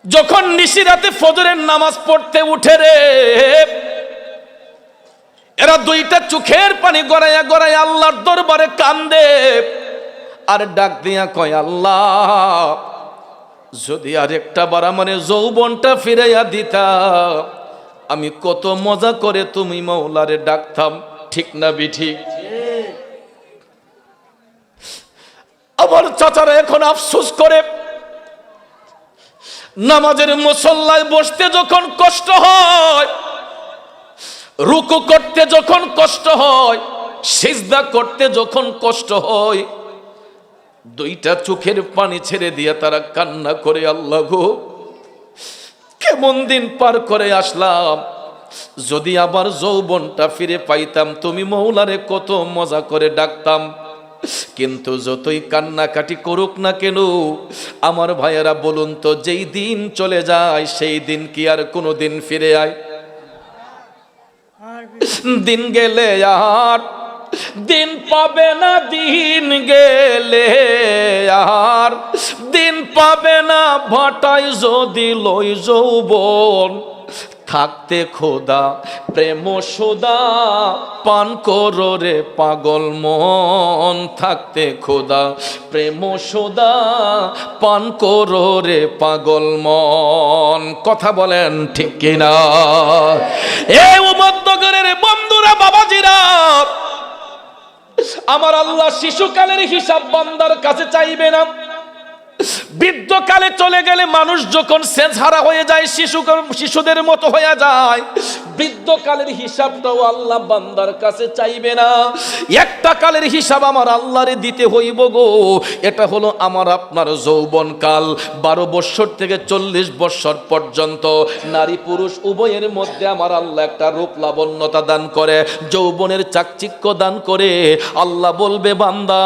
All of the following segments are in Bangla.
যখন নিশিরাতে ফজরের নামাজ পড়তে উঠে রে, এরা দুইটা চোখের পানি গড়াইয়া গড়াইয়া আল্লাহর দরবারে কান্দে আর ডাক দিয়া কয়, আল্লাহ যদি আরেকটা বার আমার যৌবনটা ফিরাইয়া দিতা, আমি কত মজা করে তুমি মাওলারে ডাকতাম। ঠিক না বিঠিক? আমার চাচারা এখন আফসোস করে, নামাজের মুসল্লায় বসতে যখন কষ্ট হয়, রুকু করতে যখন কষ্ট হয়, সিজদা করতে যখন কষ্ট হয়, দুইটা চোখের পানি ছেড়ে দিয়ে তারা কান্না করে, আল্লাহ গো কেমন দিন পার করে আসলাম, যদি আবার যৌবনটা ফিরে পাইতাম, তুমি মৌলারে কত মজা করে ডাকতাম। কিন্তু যতই কান্নাকাটি করুক না কেন, আমার ভাইয়েরা বলুন তো, যেই দিন চলে যায় সেই দিন কি আর কোনো দিন ফিরে আয়? দিন গেলে আর দিন পাবে না, দিন গেলে আর দিন পাবে না, ভাটায় যদি লই যৌবন, থাকতে খোদা প্রেম সুদা পান করো রে পাগল মন, থাকতে খোদা প্রেম সুদা পান করো রে পাগল মন। কথা বলেন ঠিক কিনা? এ উম্মতনগরের বন্ধুরা, বাবাজিরা, আমার আল্লাহ শিশুকালের হিসাব বান্দার কাছে চাইবে না। বৃদ্ধকালে চলে গেলে মানুষ যখন সেন্স হারা হয়ে যায়, শিশুদের মতো হয়ে যায়, বৃদ্ধকালের হিসাবটাও আল্লাহ বান্দার কাছে চাইবে না। একটা কালের হিসাব আমার আল্লাহরে দিতে হইব গো, এটা হলো আমার আপনার যৌবন কাল। 12 বৎসর থেকে 40 বৎসর পর্যন্ত নারী পুরুষ উভয়ের মধ্যে আমার আল্লাহ একটা রূপ লাবণ্যতা দান করে, যৌবনের চাকচিক্য দান করে। আল্লাহ বলবে, বান্দা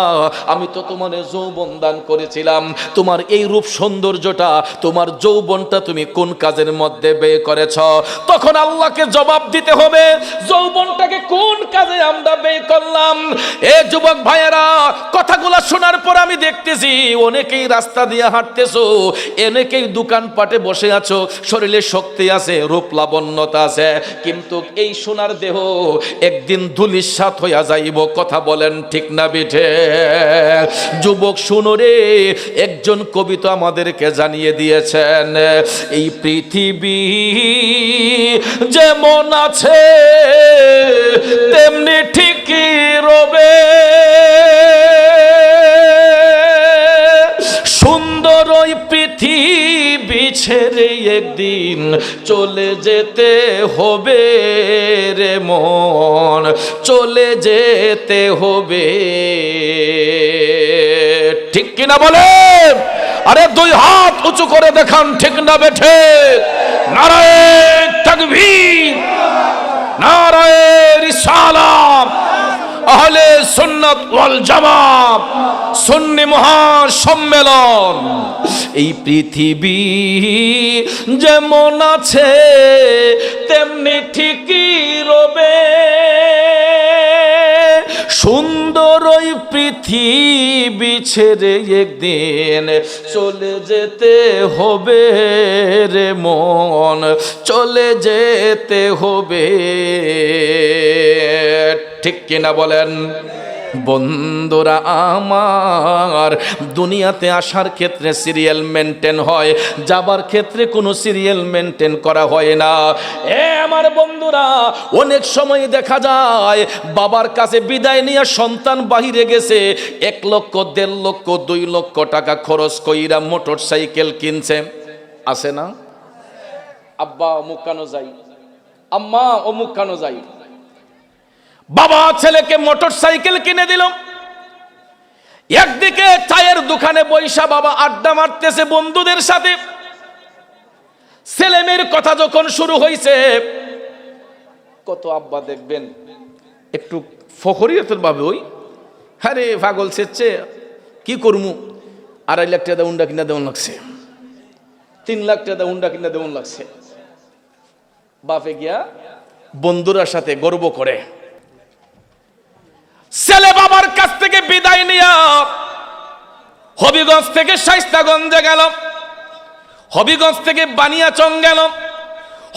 আমি তো তোমার যৌবন দান করেছিলাম, তোমার এই রূপ সৌন্দর্যটা, তোমার যৌবনটা তুমি কোন কাজের মধ্যে ব্যয় করেছ? তখন আল্লাহকে জবাব দিতে হবে, যৌবনটাকে কোন কাজে আমরা ব্যয় করলাম। এ যুবক ভাইয়েরা, কথাগুলো শোনার পর আমি দেখতেছি অনেকেই রাস্তা দিয়ে হাঁটতেছো, অনেকেই দোকানপাটে বসে আছো, শরীরে শক্তি আছে, রূপ লাবণ্যতা আছে, কিন্তু এই সোনার দেহ একদিন ধূলিসাৎ হইয়া যাইব। কথা বলেন ঠিক না বিঠে? যুবক শুনো রে, একজন কবি তো আমাদেরকে জানিয়ে দিয়েছেন, এই পৃথিবী যেমন আছে তেমনি ঠিকই রবে, সুন্দর ওই পৃথিবী ছেড়ে একদিন চলে যেতে হবে রে মন, চলে যেতে হবে। ঠিক কিনা বলেন? আরে দুই হাত উঁচু করে দেখান, ঠিক না বেঠে? নারায়ে তাকবীর, নারায়ে রিসালাত, আহলে সুন্নাত ওয়াল জামাত, সুন্নি মহাসম্মেলন। এই পৃথিবী যেমন আছে তেমনি ঠিকই রবে, সুন্দর ওই পৃথিবী ছেড়ে একদিন চলে যেতে হবে রে মন, চলে যেতে হবে। ঠিক কিনা বলেন? বন্ধুরা আমার, দুনিয়াতে আসার ক্ষেত্রে সিরিয়াল মেনটেন হয়, যাবার ক্ষেত্রে কোনো সিরিয়াল মেনটেন করা হয় না। আমার বন্ধুরা, অনেক সময় দেখা যায় বাবার কাছে বিদায় নিয়ে সন্তান বাহিরে গেছে, 1 লক্ষ, 1.5 লক্ষ, 2 লক্ষ টাকা খরচ কইরা মোটর সাইকেল কিনছে। আছে না? আব্বা অমুক কানো যাই, আম্মা অমুক কানো যাই, বাবা ছেলেকে মোটর সাইকেল কিনে দিল। একদিকে চায়ের দোকানে বৈশা বাবা আড্ডা মারতেছে বন্ধুদের সাথে, ছেলে মেয়ের কথা যখন শুরু হয়েছে, কত আব্বা দেখবেন একটু ফখরিয়তের ভাবে, ওই আরে পাগল সেচ্ছে কি করমু, 2.5 লাখ টাকা উন্ডা কিনা দেওয়ান লাগছে, 3 লাখ টাকা উন্ডা কিনা দেওয়ান লাগছে। বাপে গিয়া বন্ধুরা সাথে গর্ব করে, ছেলে বাবার কাছ থেকে বিদায় নিয়া হবিগঞ্জ থেকে শাইস্তাগঞ্জে গেল। হবিগঞ্জ থেকে বানিয়াচং গেল,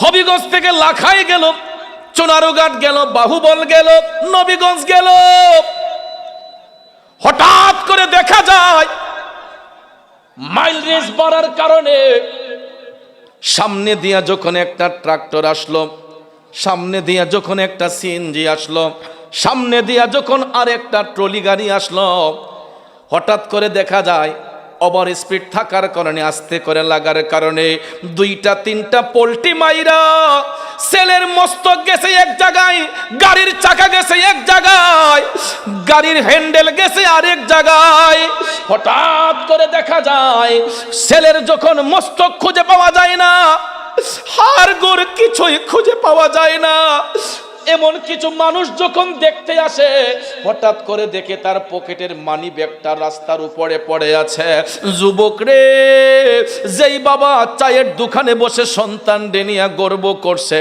হবিগঞ্জ থেকে লাখাই গেল, চুনারুঘাট গেল, বাহুবল গেল, নবীগঞ্জ গেল। হঠাৎ করে দেখা যায় মাইল রেস বাড়ার কারণে সামনে দিয়া যখন একটা ট্রাক্টর আসলো, সামনে দিয়া যখন একটা সিএনজি আসলো, সামনে দিয়া যখন আর একটা ট্রলি গাড়ি আসলো, হঠাৎ করে দেখা যায় ওভার স্পিড থাকার কারণে, আস্তে করে লাগার কারণে দুইটা তিনটা পোল্টি মাইরা সেলের মস্তক গেছে এক জায়গায়, গাড়ির চাকা গেছে এক জায়গায়, গাড়ির হ্যান্ডেল গেছে আরেক জায়গায়। হঠাৎ করে দেখা যায় সেলের যখন মস্তক খুঁজে পাওয়া যায় না, হাড় গোড় কিছুই খুঁজে পাওয়া যায় না। এমন কিছু মানুষ যখন দেখতে আসে, হঠাৎ করে দেখে তার পকেটের মানি ব্যাগটা রাস্তার উপরে পড়ে আছে। যুবক রে, যেই বাবা চায়ের দোকানে বসে সন্তান ডেনিয়া গর্ব করছে,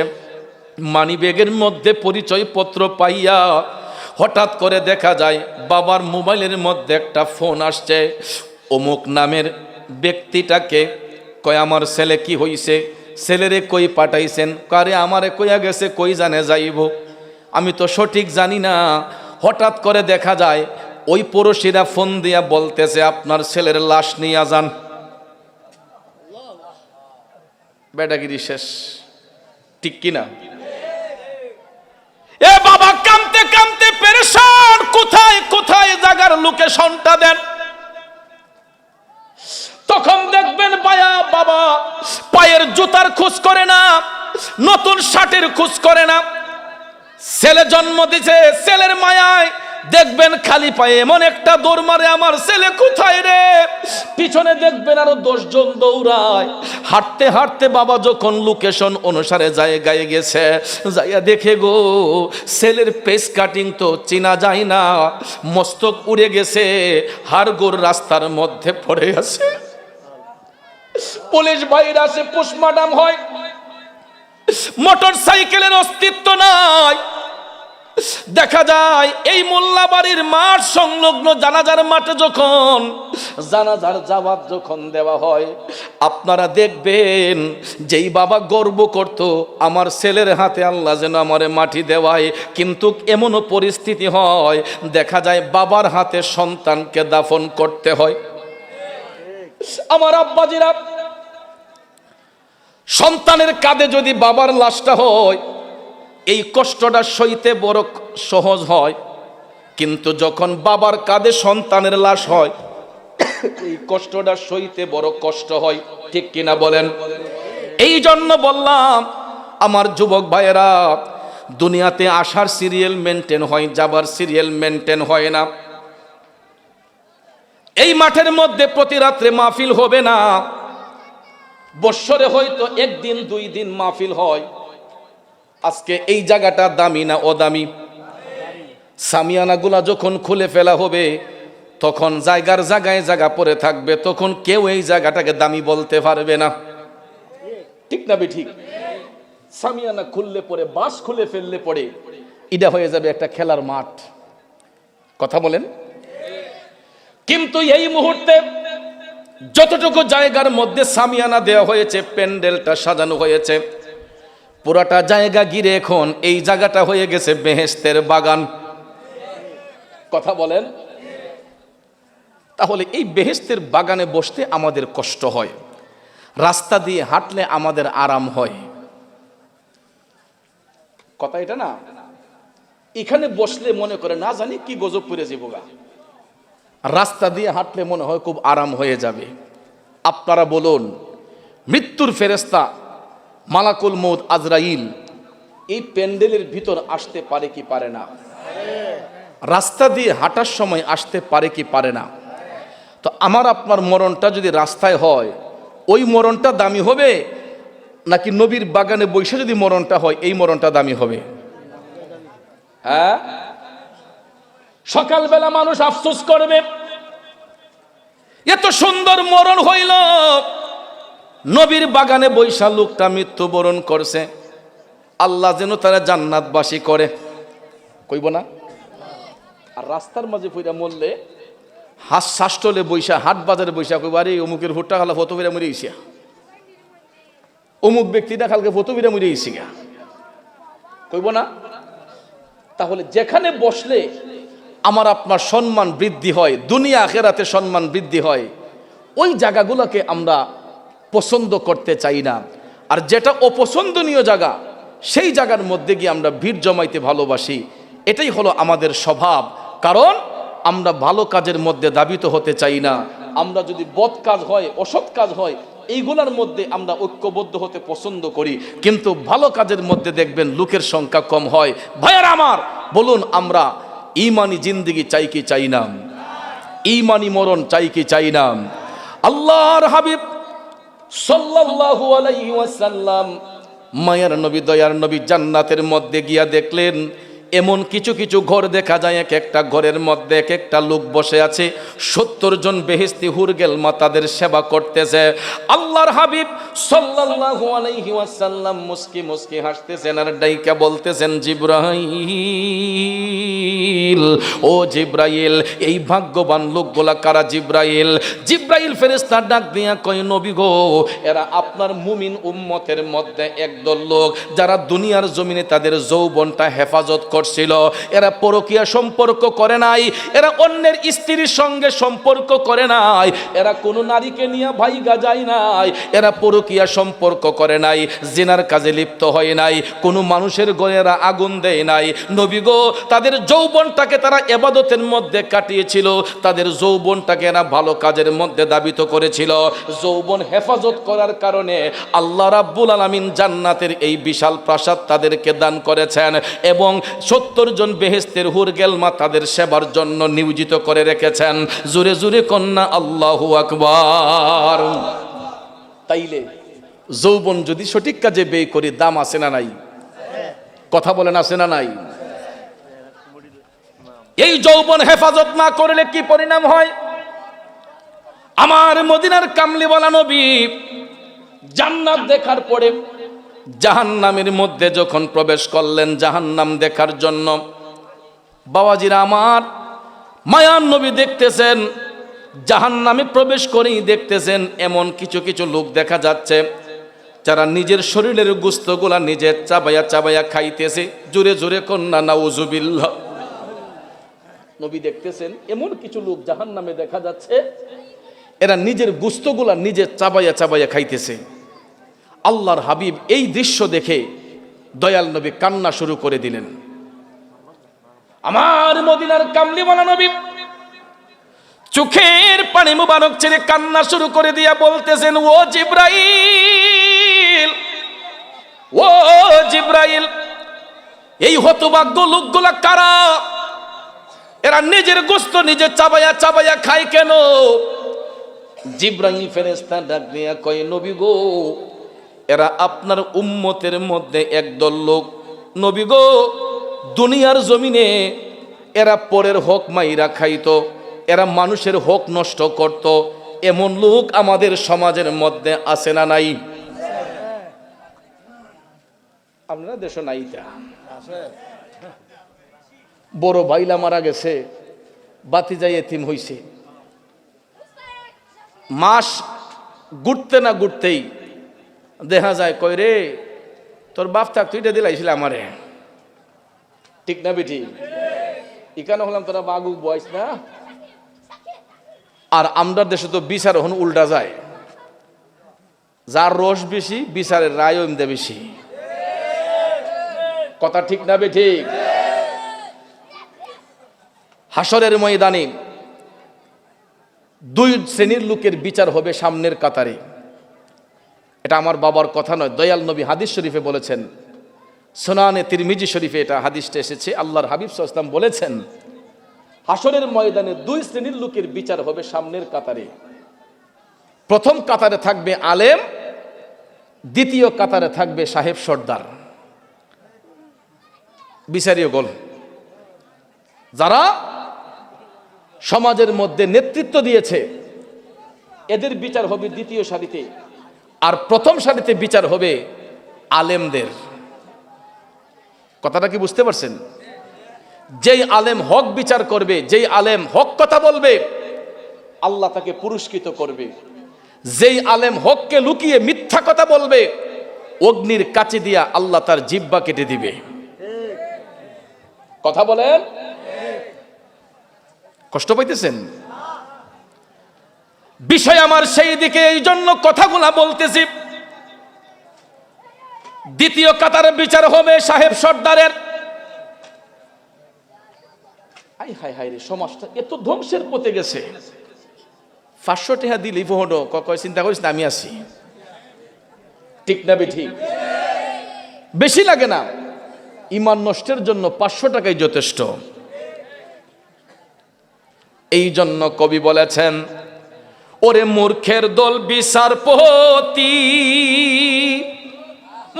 মানি ব্যাগের মধ্যে পরিচয়পত্র পাইয়া হঠাৎ করে দেখা যায় বাবার মোবাইলের মধ্যে একটা ফোন আসছে। অমুক নামের ব্যক্তিটাকে কয়, আমার ছেলে কি হইছে, ছেলেরে কই পাঠাইছেন? কারে আমারে কইয়া গেছে, কই জানে যাইব, আমি তো সঠিক জানি না। হঠাৎ করে দেখা যায় ওই পড়োশিরা ফোন দিয়া বলতেছে, আপনার ছেলের লাশ নিয়ে যান। বেটাগিরি শেষ, ঠিক কিনা? এ বাবা কামতে কামতে পেরেশান, কোথায় কোথায় জায়গার লোকেশনটা দেন। তখন দেখবেন বাবা পায়ের জুতার খোঁজ করে না, নতুন শার্টের খোঁজ করে না। ছেলে জন্ম দিছে, ছেলের মায়ায় দেখবেন খালি পায়ে এমন একটা দৌড় মারে, আমার ছেলে কোথায় রে। পিছনে দেখবেন আরো 10 জন দৌড়ায়। হাঁটতে হাঁটতে বাবা যখন লোকেশন অনুসারে জায়গায় গেছে, যাইয়া দেখে গো ছেলের পেস কাটিং তো চেনা যায় না, মস্তক উড়ে গেছে, হাড় গোড় রাস্তার মধ্যে পড়ে আছে। পুলিশ ভাইরা আসে, পোস্টমর্টম হয়, মোটর সাইকেলের অস্তিত্ব নাই। দেখা যায় এই মোল্লাবাড়ির মাঠ সংলগ্ন জানাজার মাঠে যখন জানাজার জবাব যখন দেওয়া হয়, আপনারা দেখবেন যেই বাবা গর্ব করত আমার ছেলের হাতে আল্লাহ যেন আমারে মাটি দেওয়ায়, কিন্তু এমনও পরিস্থিতি হয় দেখা যায় বাবার হাতে সন্তানকে দাফন করতে হয়। আমার আব্বাজিরা, সন্তানের কাঁধে যদি বাবার লাশটা হয়, এই কষ্টটা সইতে বড় সহজ হয়, কিন্তু যখন বাবার কাঁধে সন্তানের লাশ হয়, এই কষ্টটা সইতে বড় কষ্ট হয়, ঠিক কিনা বলেন? এই জন্য বললাম আমার যুবক ভাইয়েরা, দুনিয়াতে আসার সিরিয়াল মেনটেন হয়, যাবার সিরিয়াল মেনটেন হয় না। এই মাঠের মধ্যে প্রতি রাত্রে মাহফিল হবে না, বৎসরে হয়তো 1 দিন 2 দিন মাহফিল হয়। আজকে এই জায়গাটা দামি না অদামি? সামিয়ানাগুলা যখন খুলে ফেলা হবে, তখন জায়গার জায়গায় জায়গা পড়ে থাকবে, তখন কেউ এই জায়গাটাকে দামি বলতে পারবে না, ঠিক না ঠিক? সামিয়ানা খুললে পরে, বাস খুলে ফেললে পরে এটা হয়ে যাবে একটা খেলার মাঠ, কথা বলেন? কিন্তু এই মুহূর্তে যতটুকু জায়গার মধ্যে সামিয়ানা দেওয়া হয়েছে, প্যান্ডেলটা সাজানো হয়েছে, পুরাটা জায়গা ঘিরে এখন এই জায়গাটা হয়ে গেছে বেহেশতের বাগান, কথা বলেন? তাহলে এই বেহেশতের বাগানে বসতে আমাদের কষ্ট হয়, রাস্তা দিয়ে হাঁটলে আমাদের আরাম হয়, কথা এটা না? এখানে বসলে মনে করে না জানি কি গজব পড়ে যাবো গা, রাস্তা দিয়ে হাঁটলে মনে হয় খুব আরাম হয়ে যাবে। আপনারা বলুন, মৃত্যুর ফেরেশতা মালাকুল মউত আজরাইল এই প্যান্ডেলের ভিতর আসতে পারে কি পারে না? রাস্তা দিয়ে হাঁটার সময় আসতে পারে কি পারে না? তো আমার আপনার মরণটা যদি রাস্তায় হয়, ওই মরণটা দামি হবে নাকি নবীর বাগানে বসে যদি মরণটা হয় এই মরণটা দামি হবে? হ্যাঁ, সকালবেলা মানুষ আফসোস করবে, এত সুন্দর মরণ হইল, নবীর বাগানে বৈশা লোকটা মৃত্যুবরণ করছে, আল্লাহ যেন তারা জান্নাতবাসী করে, কইব না? আর রাস্তার মাঝে ফিরা মরলে, হাস শাষ্টলে বৈশা, হাট বাজারে বৈশা কইব, আরে অমুকের ভুট্টা খালা ফটো ফিরা মরে গেছিয়া, অমুক ব্যক্তিটা কালকে ফতুবিরা মরে গেছি গা, কইব না? তাহলে যেখানে বসলে আমার আপনার সম্মান বৃদ্ধি হয়, দুনিয়া আখেরাতে সম্মান বৃদ্ধি হয়, ওই জায়গাগুলোকে আমরা পছন্দ করতে চাই না। আর যেটা অপছন্দনীয় জায়গা, সেই জায়গার মধ্যে গিয়ে আমরা ভিড় জমাইতে ভালোবাসি। এটাই হলো আমাদের স্বভাব। কারণ আমরা ভালো কাজের মধ্যে দাবিত হতে চাই না। আমরা যদি বদ কাজ হয়, অসৎ কাজ হয়, এইগুলোর মধ্যে আমরা ঐক্যবদ্ধ হতে পছন্দ করি, কিন্তু ভালো কাজের মধ্যে দেখবেন লোকের সংখ্যা কম হয়। ভাইয়ারা আমার, বলুন আমরা ঈমানি জিন্দেগি চাই কি চাই না? ঈমানি মরণ চাই কি চাই না? আল্লাহর হাবিব সাল্লাল্লাহু আলাইহি ওয়াসাল্লাম, মায়ার নবী, দয়ার নবী জান্নাতের মধ্যে গিয়া দেখলেন এমন কিছু কিছু ঘর দেখা যায়, এক একটা ঘরের মধ্যে এক একটা লোক বসে আছে। 70 জন বেহেশতি হুরগেলমা তাদের সেবা করতেছে। আল্লাহর হাবিব সাল্লাল্লাহু আলাইহি ওয়াসাল্লাম মুস্কি মুস্কি হাসতেছেন আর ডাইকা বলতেছেন, জিবরাইল, ও জিবরাইল, এই ভাগ্যবান লোকগুলা কারা? জিবরাইল, জিবরাইল ফেরেশতা ডাক দিয়া কয়, নবী গো, এরা আপনার মুমিন উম্মতের মধ্যে একদল লোক যারা দুনিয়ার জমিনে তাদের যৌবনটা হেফাজত ছিল। এরা পরকীয়া সম্পর্ক করে নাই, এরা অন্যের স্ত্রীর সঙ্গে সম্পর্ক করে নাই, এরা কোনো নারীকে নিয়ে ভাইগা যায় নাই, এরা পরকীয়া সম্পর্ক করে নাই, জিনার কাজে লিপ্ত হয় নাই, কোনো মানুষের ঘরে এরা আগুন দেয় নাই। নবী গো, তাদের যৌবনটাকে তারা ইবাদতের মধ্যে কাটিয়েছিল, তাদের যৌবনটাকে এরা ভালো কাজের মধ্যে দাবিত করেছিল। যৌবন হেফাজত করার কারণে আল্লাহ রাব্বুল আলামিন জান্নাতের এই বিশাল প্রাসাদ তাদেরকে দান করেছেন এবং 70 জন বেহেশতের হুরগেলমা তাদের সেবার জন্য নিয়োজিত করে রেখেছেন। জোরে জোরে কন্যা আল্লাহু আকবার। তাইলে যৌবন যদি সঠিক কাজে ব্যয় করি, দাম আছে না নাই? কথা বলেন, আছে না নাই? এই যৌবন হেফাজত না করলে কি পরিণাম হয়? আমার মদিনার কামলিওয়ালা নবী জান্নাত দেখার পরে জাহান্নামের মধ্যে যখন প্রবেশ করলেন জাহান্নাম দেখার জন্য, বাবাজিরা আমার, মায়ার নবী দেখতেছেন জাহান্নামে প্রবেশ করেই দেখতেছেন এমন কিছু কিছু লোক দেখা যাচ্ছে যারা নিজের শরীরের গোশতগুলা নিজে চাবায়া চাবায়া খাইতেছে। জোরে জোরে কন্যা নাউজুবিল্লাহ। নবী দেখতেছেন এমন কিছু লোক জাহান্নামে দেখা যাচ্ছে, এরা নিজের গোশতগুলা নিজে চাবায়া চাবায়া খাইতেছে। আল্লাহর হাবিব এই দৃশ্য দেখে দয়াল নবী কান্না শুরু করে দিলেন। আমার মদিনার কামলিওয়ালা নবী চোখের পানি মুবারক ছেড়ে কান্না শুরু করে দিয়া বলতেছেন, ও জিবরাইল, ও জিবরাইল, এই হতভাগ্য লোকগুলা কারা? এরা নিজের গোশত নিজে চাবায়া চাবায়া খায় কেন? জিবরাইল ফেরেশতা ডাক দিয়া কয়, নবী গো, এরা আপনার উম্মতের মধ্যে একদল লোক। নবী গো, দুনিয়ার জমিনে এরা পরের হক মাইরা খাইতো, এরা মানুষের হক নষ্ট করত। এমন লোক আমাদের সমাজের মধ্যে আছে না নাই? আপনারা দেশ নাই? বড় ভাইলা মারা গেছে, বাতিজাই এতিম হইছে, মাস ঘুরতে না ঘুরতেই দেখা যায় কই রে, তোর বাপ থাক তুই এটা দিলাইছিল আমারে। ঠিক না বেটি? ইকানো হলাম তোরা বাগুক বয়স না। আর আমরা দেশে তো বিচার হন উল্টা যায়, যার রস বেশি বিচারের রায় এমদে বেশি। কথা ঠিক না বেটি? হাসরের ময়দানে দুই শ্রেণীর লোকের বিচার হবে সামনের কাতারে। এটা আমার বাবার কথা নয়, দয়াল নবী হাদিস শরীফে বলেছেন, সুনানে তিরমিজি শরীফে এটা হাদিসটা এসেছে। আল্লাহর হাবিব সাল্লাল্লাহু আলাইহি ওয়াসাল্লাম বলেছেন, হাসরের ময়দানে দুই শ্রেণীর লোকের বিচার হবে সামনের কাতারে। প্রথম কাতারে থাকবে আলেম, দ্বিতীয় কাতারে থাকবে সাহেব সর্দার, বিচারীয় গোল, যারা সমাজের মধ্যে নেতৃত্ব দিয়েছে, এদের বিচার হবে দ্বিতীয় সারিতে। আর প্রথম সারিতে বিচার হবে আলেমদের। কথাটা কি বুঝতে পারছেন? যেই আলেম হক বিচার করবে, যেই আলেম হক কথা বলবে, আল্লাহ তাকে পুরস্কৃত করবে। যেই আলেম হককে লুকিয়ে মিথ্যা কথা বলবে, অগ্নির কাছে দিয়া আল্লাহ তার জিহ্বা কেটে দিবে। কথা বলেন, কষ্ট পাইতেছেন? বিষয় আমার সেই দিকে, এই জন্য কথাগুলা বলতেছি। দ্বিতীয় কাতারে বিচার হবে সাহেব সর্দারের। হাই হাই হাই রে, সমাজটা এত ধ্বংসের পথে গেছে। 500 টাকা দিলি ভোট, কয় চিন্তা করিস না, আমি আছি। ঠিক না ঠিক? বেশি লাগে না, ঈমান নষ্টের জন্য 500 টাকাই যথেষ্ট। এই জন্য কবি বলেছেন, ওরে মূর্খের দল বিচারপতি,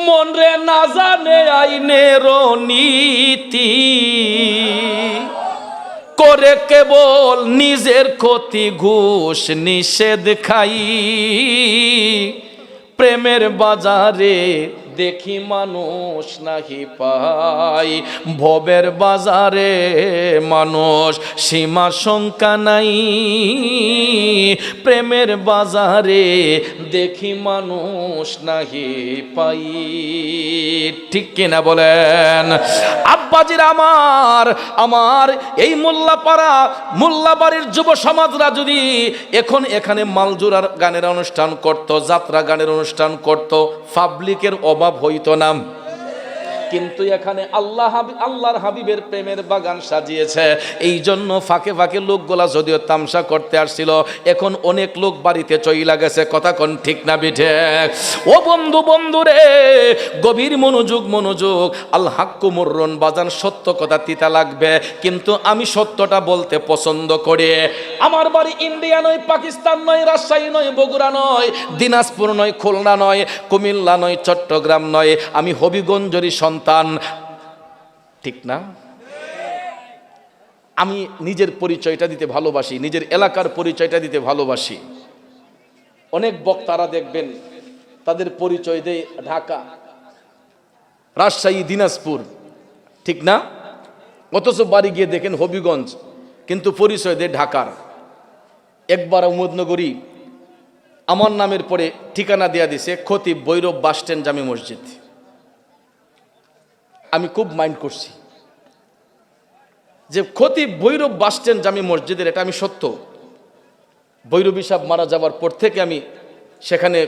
মন রে না জানে আইনের নীতি, করে কেবল নিজের ক্ষতি, ঘুষ নিষেধ খাই, প্রেমের বাজারে দেখি মানুষ নাহি পাই, ভবের বাজারে মানুষ সীমা শঙ্কা নাই, প্রেমের বাজারে দেখি মানুষ নাহি পাই। ঠিক কিনা বলেন? আব্বাজির আমার এই মোল্লাপাড়া মোল্লাবাড়ির যুব সমাজরা যদি এখন এখানে মালজুরার গানের অনুষ্ঠান করত, যাত্রা গানের অনুষ্ঠান করত, পাবলিকের অভাব হইতো না। কিন্তু এখানে আল্লাহর হাবিবের প্রেমের বাগান সাজিয়েছে। এই জন্য ফাঁকে ফাঁকে লোকগুলা যদিও তামসা করতে আসছিল, এখন অনেক লোক বাড়িতে চইলা গেছে। কথা কোন ঠিক না বিঠে? ও বন্ধু রে, গভীর মনোযোগ। আল হাক্কু মুররুন, বাজান সত্য কথা তিতা লাগবে, কিন্তু আমি সত্যটা বলতে পছন্দ করি। আমার বাড়ি ইন্ডিয়া নয়, পাকিস্তান নয়, রাজশাহী নয়, বগুড়া নয়, দিনাজপুর নয়, খুলনা নয়, কুমিল্লা নয়, চট্টগ্রাম নয়, আমি হবিগঞ্জেরই সন্তান। ঠিক না? আমি নিজের পরিচয়টা দিতে ভালোবাসি, নিজের এলাকার পরিচয়টা দিতে ভালোবাসি। অনেক বক্তারা দেখবেন তাদের পরিচয় দেয় ঢাকা, রাজশাহী, দিনাজপুর, ঠিক না? অথচ বাড়ি গিয়ে দেখেন হবিগঞ্জ, কিন্তু পরিচয় দেয় ঢাকার। একবার উমদনগরী আমার নামের পরে ঠিকানা দেয়া দিছে খতিব ভৈরব বাসস্ট্যান্ড জামে মসজিদ। আমি খুব মাইন্ড করছি যে খতিব ভৈরব বাসস্ট্যান্ড জামে মসজিদের, এটা আমি সত্য। ভৈরবী সাহেব মারা যাওয়ার পর থেকে আমি সেখানে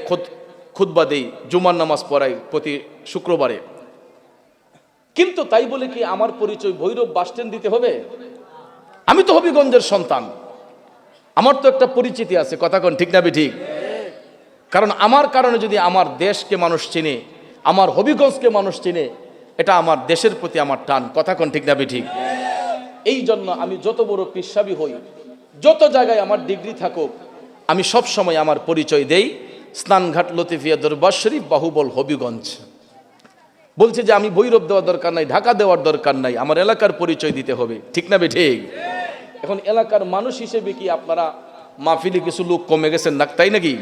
খুতবা দেই, জুমার নামাজ পড়াই প্রতি শুক্রবারে। কিন্তু তাই বলে কি আমার পরিচয় ভৈরব বাসস্ট্যান্ড দিতে হবে? আমি তো হবিগঞ্জের সন্তান, আমার তো একটা পরিচিতি আছে। কথা কোন ঠিক না ঠিক? কারণ আমার কারণে যদি আমার দেশকে মানুষ চিনে, আমার হবিগঞ্জকে মানুষ চিনে, এটা আমার দেশের প্রতি আমার টান। কথা কোন ঠিক না ঠিক? এই জন্য আমি যত বড় পিসাবি হই, যত জায়গায় আমার ডিগ্রি থাকুক, আমি সব সময় আমার পরিচয় দেই স্নানঘাট, লতিফিয়া, দরবার শরীফ, বাহুবল, হবিগঞ্জ। বলছে যে আমি ভৈরব দেওয়ার দরকার নাই, ঢাকা দেওয়ার দরকার নাই, আমার এলাকার পরিচয় দিতে হবে। ঠিক না ঠিক? এখন এলাকার মানুষ হিসেবে কি আপনারা মাহফিলে কিছু লোক কমে গেছেন না, তাই নাকি?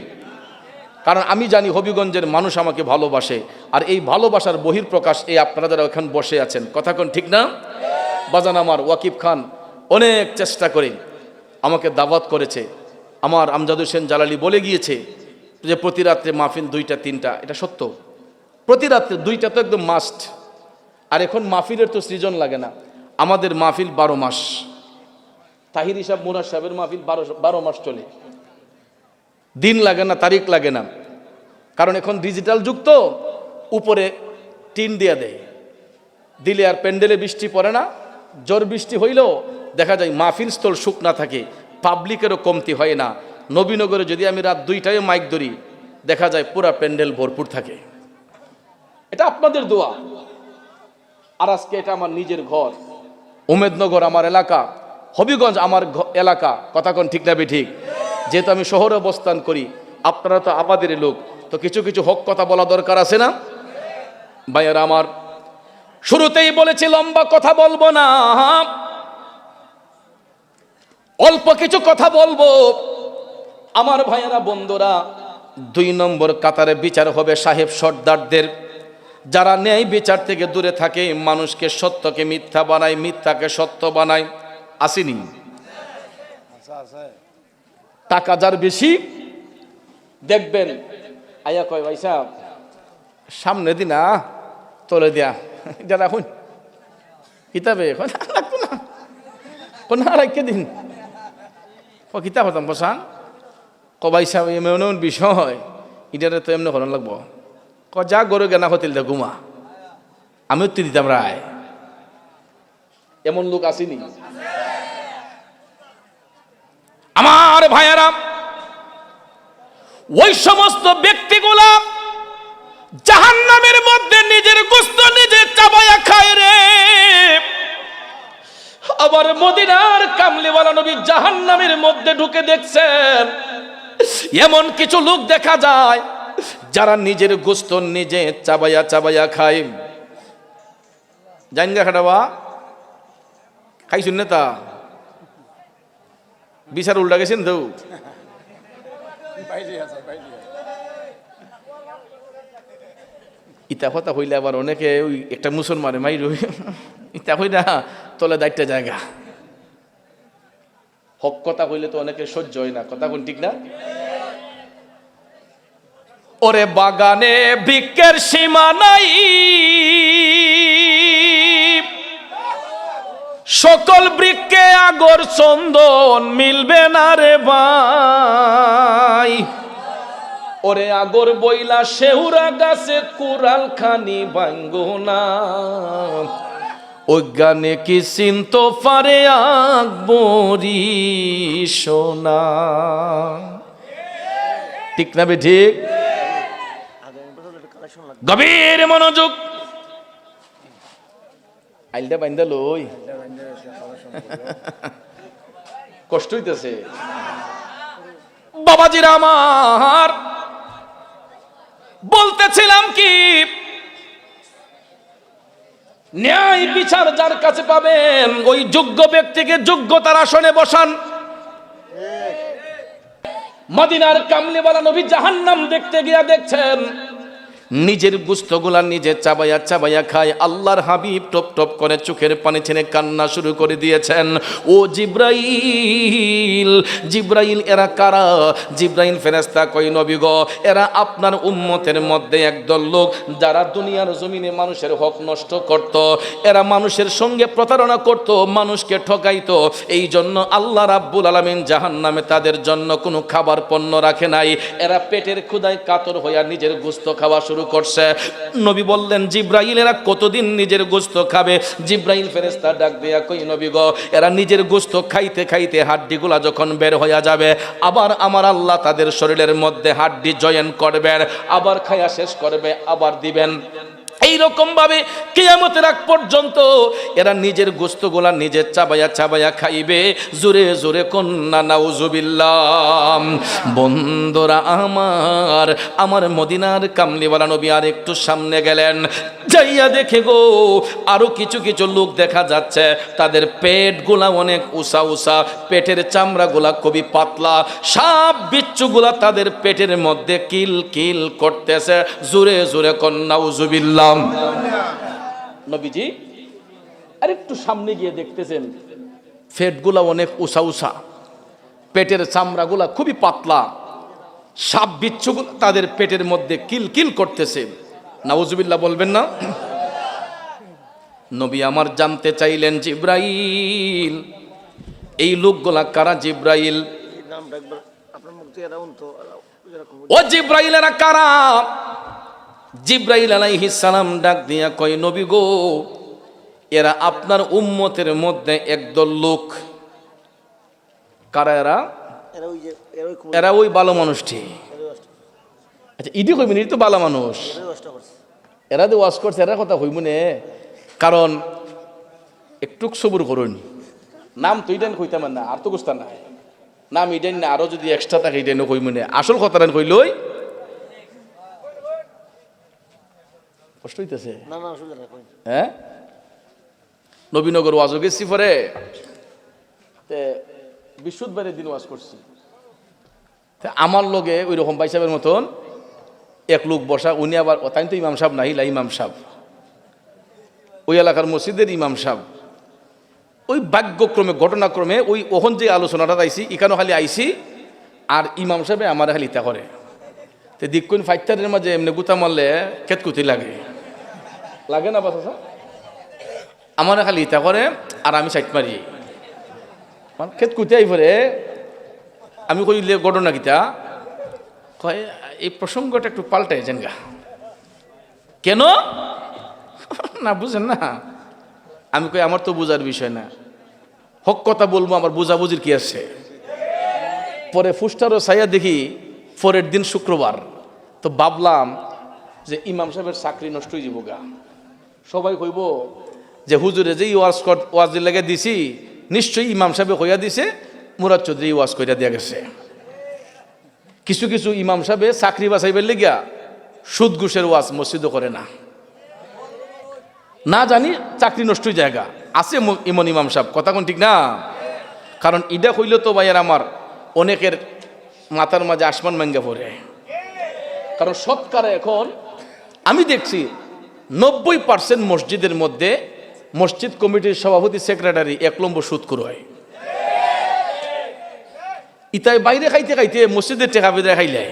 কারণ আমি জানি হবিগঞ্জের মানুষ আমাকে ভালোবাসে, আর এই ভালোবাসার বহিঃপ্রকাশ এই আপনারা যারা এখন বসে আছেন। কথা কোন ঠিক না? বাজান আমার ওয়াকিব খান অনেক চেষ্টা করে আমাকে দাওয়াত করেছে। আমার আমজাদ হোসেন জালালি বলে গিয়েছে যে প্রতি রাত্রে মাহফিল 2টা 3টা, এটা সত্য। প্রতি রাত্রে 2টা তো একদম মাস্ট। আর এখন মাহফিলের তো সৃজন লাগে না, আমাদের মাহফিল 12 মাস। তাহির সাহেব, মুরাদ সাহেবের মাহফিল 12 মাস চলে, দিন লাগে না, তারিখ লাগে না। কারণ এখন ডিজিটাল যুগ তো, উপরে টিন দিয়ে দেয়, দিলে আর প্যান্ডেলে বৃষ্টি পড়ে না। ঝড় বৃষ্টি হইলেও দেখা যায় মাহফিল স্থল শুকনা থাকে, পাবলিকেরও কমতি হয় না। নবীনগরে যদি আমি রাত 2টায় মাইক ধরি, দেখা যায় পুরা প্যান্ডেল ভরপুর থাকে। এটা আপনাদের দোয়া। আর আজকে এটা আমার নিজের ঘর, উমেদনগর আমার এলাকা, হবিগঞ্জ আমার এলাকা। কথা কোন ঠিক না ঠিক? যেহেতু আমি শহরে অবস্থান করি, আপনারা তো আমাদের লোক, তো কিছু কিছু হক কথা বলা দরকার আছে না ভাইয়ারা আমার? শুরুতেই বলেছি লম্বা কথা বলবো না, অল্প কিছু কথা বলবো। আমার ভাইয়ারা, বন্ধুরা, 2 নম্বর কাতারে বিচার হবে সাহেব সর্দারদের, যারা ন্যায় বিচার থেকে দূরে থাকে, মানুষকে সত্যকে মিথ্যা বানায়, মিথ্যাকে সত্য বানায়। আসেনি? টাকা যার বেশি দেখবেন আয়া কয় ভাই সাহেব, সামনে দিনা তলে দিয়া এটা রাখুন কিতাবে লাগতো না কোন রাখকে দিন কিতাব হতাম বসান কবাই সাহেব এমন বিষয় এটারে তো এমনি করার লাগবো যা গরু গেনা হতিল দে ঘুমা আমি উত্তর দিতাম রায় এমন লোক আসেনি আমার ভাইয়েরা ওই সমস্ত ব্যক্তিগুলা জাহান্নামের মধ্যে নিজের গোশত নিজে চাবায়া খায় রে আবার মদিনার কামলিওয়ালা নবী জাহান্নামের মধ্যে ঢুকে দেখছেন এমন কিছু লোক দেখা যায় যারা নিজের গোশত নিজে চাবায়া চাবায়া খায় জাইনগা খাটাবা খাইছুন না তা বিচার উল্টা গেছেন তো ইতা কথা হইলে আবার অনেকে ওই একটা মুসলমানে মাইর ইতা হই না তলে দায়িত্ব জায়গা হক কথা হইলে তো অনেকে সহ্য হয় না কথা কোন ঠিক না ওরে বাগানে বৃক্ষের সীমা নাই সকল বৃক্ষে আগর চন্দন মিলবে না রে ভাই ওরে আগর বইলা শেউরা গাছে কুড়াল খানি ভাঙ্গনা অজ্ঞানে কি চিন্ত পারে আকবরি সোনা ঠিক না বে ঠিক গভীর মনোযোগ আইলটা বাইন্দা লই কষ্ট হইতেছে বাবাজিরা আমার বলতেছিলাম কি ন্যায় বিচার যার কাছে পাবেন ওই যোগ্য ব্যক্তিকে যোগ্যতার আসনে বসান মদিনার কামলিওয়ালা নবী জাহান্নাম দেখতে গিয়া দেখছেন নিজের গোশতগুলা নিজে চাবায়া চাবায়া খায় আল্লাহর হাবিব টপ টপ করে চোখের পানি ছেড়ে কান্না শুরু করে দিয়েছেন ও জিব্রাইল জিব্রাইল এরা কারা জিব্রাইল ফেরেশতা কই নবী গো এরা আপনার উম্মতের মধ্যে একদল লোক যারা দুনিয়ার জমিনে মানুষের হক নষ্ট করত এরা মানুষের সঙ্গে প্রতারণা করত মানুষকে ঠকাইতো এই জন্য আল্লাহ রাব্বুল আলামিন জাহান্নামে তাদের জন্য কোনো খাবার পণ্য রাখে নাই এরা পেটের ক্ষুধায় কাতর হইয়া নিজের গোশত খাওয়া শুরু করছে নবী বললেন জিব্রাইল এরা কতদিন নিজের গোশত খাবে জিব্রাইল ফেরেশতা ডাক দেয়া কই নবী গো এরা নিজের গোশত খাইতে খাইতে হাড্ডিগুলা যখন বের হয়ে যাবে আবার আমার আল্লাহ তাদের শরীরের মধ্যে হাড্ডি জয়েন করবেন আবার খায়া শেষ করবে আবার দিবেন এইরকম ভাবে কিয়ামতের আগ পর্যন্ত এরা নিজের গোশতগুলা নিজে চাবায়া চাবায়া খাইবে জোরে জোরে কন্না নাউজুবিল্লাহ বন্ধুরা আমার মদিনার কামলিওয়ালা নবী আর একটু সামনে গেলেন যাইয়া দেখে গো আরো কিছু কিছু লোক দেখা যাচ্ছে তাদের পেটগুলা অনেক উঁচা উঁচা পেটের চামড়াগুলা খুবই পাতলা সাপ বিচ্ছুগুলা তাদের পেটের মধ্যে কিল কিল করতেছে জোরে জোরে কন্না নাউজুবিল্লাহ নবীজি আর একটু সামনে গিয়ে দেখতেছেন পেটগুলা অনেক উঁচা উঁচা পেটের চামড়াগুলা খুবই পাতলা সাপ বিচ্ছুগুলো তাদের পেটের মধ্যে কিল কিল করতেছে নাউজুবিল্লাহ বলবেন না নবী আমার জানতে চাইলেন জিব্রাইল এই লোকগুলা কারা জিব্রাইল ও জিব্রাইল এরা কারা জিব্রাইল আলাইহিস সালাম ডাক দিয়া কয় নবী গো এরা আপনার উম্মতের মধ্যে একদল লোক কারা এরা ওই ভালো মানুষটি আচ্ছা ইডি কইবেন তো ভালো মানুষ এরা যে ওয়াজ করছে এরা কথা হইব না কারণ একটু সবুর করুন নাম তো ইডেন কইতাম না আর তো গুস্তা না নাম ইডেন না আরো যদি এক্সট্রা থাকে ইডেন কইব না আসল কথাটা কইলই কষ্ট হইতেছে হ্যাঁ নবীনগর ওয়াজও গেছি পরে বৃহস্পতিবারের দিন ওয়াজ করছি আমার লগে ওই রকম ভাই সাহেবের মতন এক লোক বসা উনি আবার তাই তো ইমাম সাহেব নাহিলা ইমাম সাহেব ওই এলাকার মসজিদের ইমাম সাহেব ওই ভাগ্যক্রমে ঘটনাক্রমে ওই ওখান যে আলোচনাটা আইসি এখানেও খালি আইসি আর ইমাম সাহেবে আমার খালি ইতা করে তে দিকুন ফাইটারের মাঝে এমনি গুতা মারলে কেতকুতি লাগে লাগে না বাচ্চা আমার খালি ইতা করে আর আমি সাইট মারি মানে কেতকুতি আই পরে আমি কইলে ঘটনা গীতা কয় এই প্রসঙ্গটা একটু পাল্টাই যেন গা কেন না বুঝেন না আমি কই আমার তো বোঝার বিষয় না হক কথা বলবো আমার বোঝাবুঝির কি আছে পরে ফুস্টারও ছাইয়া দেখি পরের দিন শুক্রবার তো ভাবলাম যে ইমাম সাহেবের চাকরি নষ্ট হয়ে যাব গা সবাই কইব যে হুজুরে যে ওয়াজের লেগে দিছি নিশ্চয়ই ইমাম সাহেবে কইয়া দিছে মুরাদ চৌধুরী ওয়াজ কইরা দিয়া গেছে কিছু কিছু ইমাম সাহেবে চাকরি বাছাইবার লেগিয়া সুদ ঘুষের ওয়াজ মসজিদও করে না না জানি চাকরি নষ্ট জায়গা আছে ইমন ইমাম সাহেব কথা কোন ঠিক না কারণ ইডা কইলে তো ভাইয়ার আমার অনেকের মাথার মাঝে আসমান ভাঙ্গা পড়ে কারণ সৎকারে এখন আমি দেখছি 90% মসজিদের মধ্যে মসজিদ কমিটির সভাপতি সেক্রেটারি 1 নম্বর সুদখোর হয় ইতাই বাইরে খাইতে খাইতে মসজিদের টেকা বেঁধে খাইলে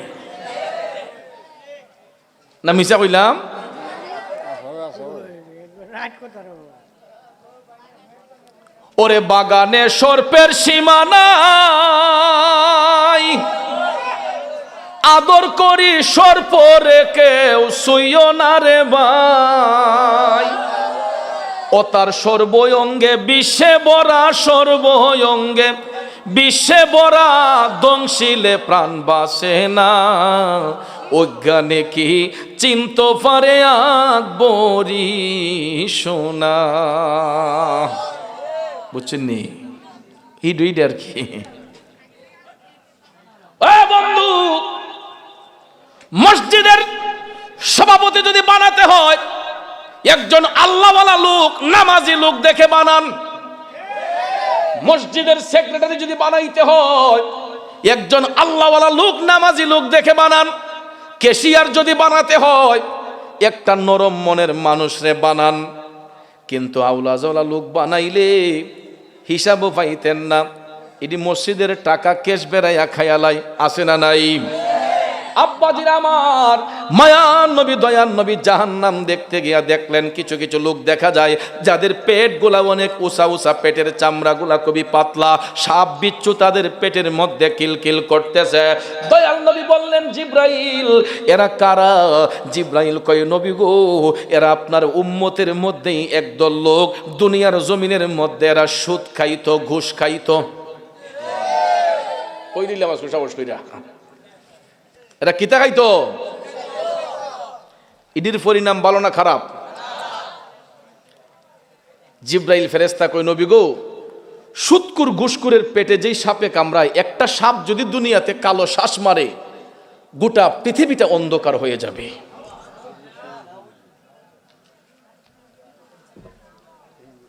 না মিশা কইলাম ওরে বাগানে সর্পের সীমানাই আদর করি সর্প রে কেউ সইও না রে ভাই ও তার সর্বঙ্গে বিশ্বে বরা সর্বঙ্গে বিশ্বে বরা দংশিলে প্রাণ বাসে না অজ্ঞানে কি চিন্ত পারে আকবরি সোনা বুঝছেন নি ইড আর কি বন্ধু মসজিদের সভাপতি যদি বানাতে হয় একজন আল্লাহওয়ালা লোক নামাজি লোক দেখে বানান মসজিদের সেক্রেটারি যদি বানাইতে হয় একজন আল্লাহওয়ালা লোক নামাজি লোক দেখে বানান ক্যাশিয়ার যদি বানাতে হয় একটা নরম মনের মানুষরে বানান কিন্তু আউলাজওয়ালা লোক বানাইলে হিসাবও পাইতেন না এটি মসজিদের টাকা কেশ বেড়াইয়া খায়ালাই আছে না নাই আব্বাজির আমার মায়ান নবী দয়ান নবী জাহান্নাম দেখতে গিয়া দেখলেন কিছু কিছু লোক দেখা যায় যাদের পেট গুলা অনেক উঁচা উঁচা পেটের চামড়া গুলা খুবই পাতলা সাপ বিচ্ছু তাদের পেটের মধ্যে কিলকিল করতেছে দয়াল নবী বললেন জিব্রাইল এরা কারা জিব্রাইল কয় নবী গো এরা আপনার উম্মতের মধ্যেই একদল লোক দুনিয়ার জমিনের মধ্যে এরা সুদ খাইতো ঘুষ খাইতো কই দিলে আমার সাহস কইরা এরা কিতা খাইতো ইডির পরিণাম ভালো না খারাপ জিব্রাইল ফেরেশতা কই নবী গো সুদকুর ঘুষকুরের পেটে যেই সাপে কামড়ায় একটা সাপ যদি দুনিয়াতে কালো শ্বাস মারে গোটা পৃথিবীটা অন্ধকার হয়ে যাবে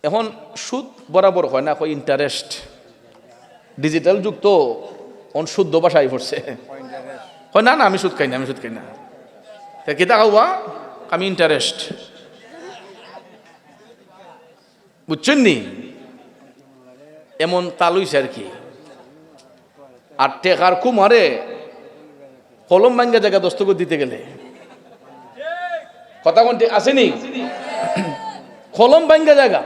এখন সুদ বরাবর হয় না কই ইন্টারেস্ট ডিজিটাল যুগ তো অন শুদ্ধ ভাষায় পড়ছে হয় না না আমি সুদ খাই না আমি সুদ খাই না কেতা খাওয়া আমি ইন্টারেস্ট বুঝছেন নি এমন তালুইছে আর কি আর টেকার কুমারে কলম ভাঙ্গা জায়গা দস্তখত দিতে গেলে কথা কোনটি আসেনি কলম ভাঙ্গা জায়গা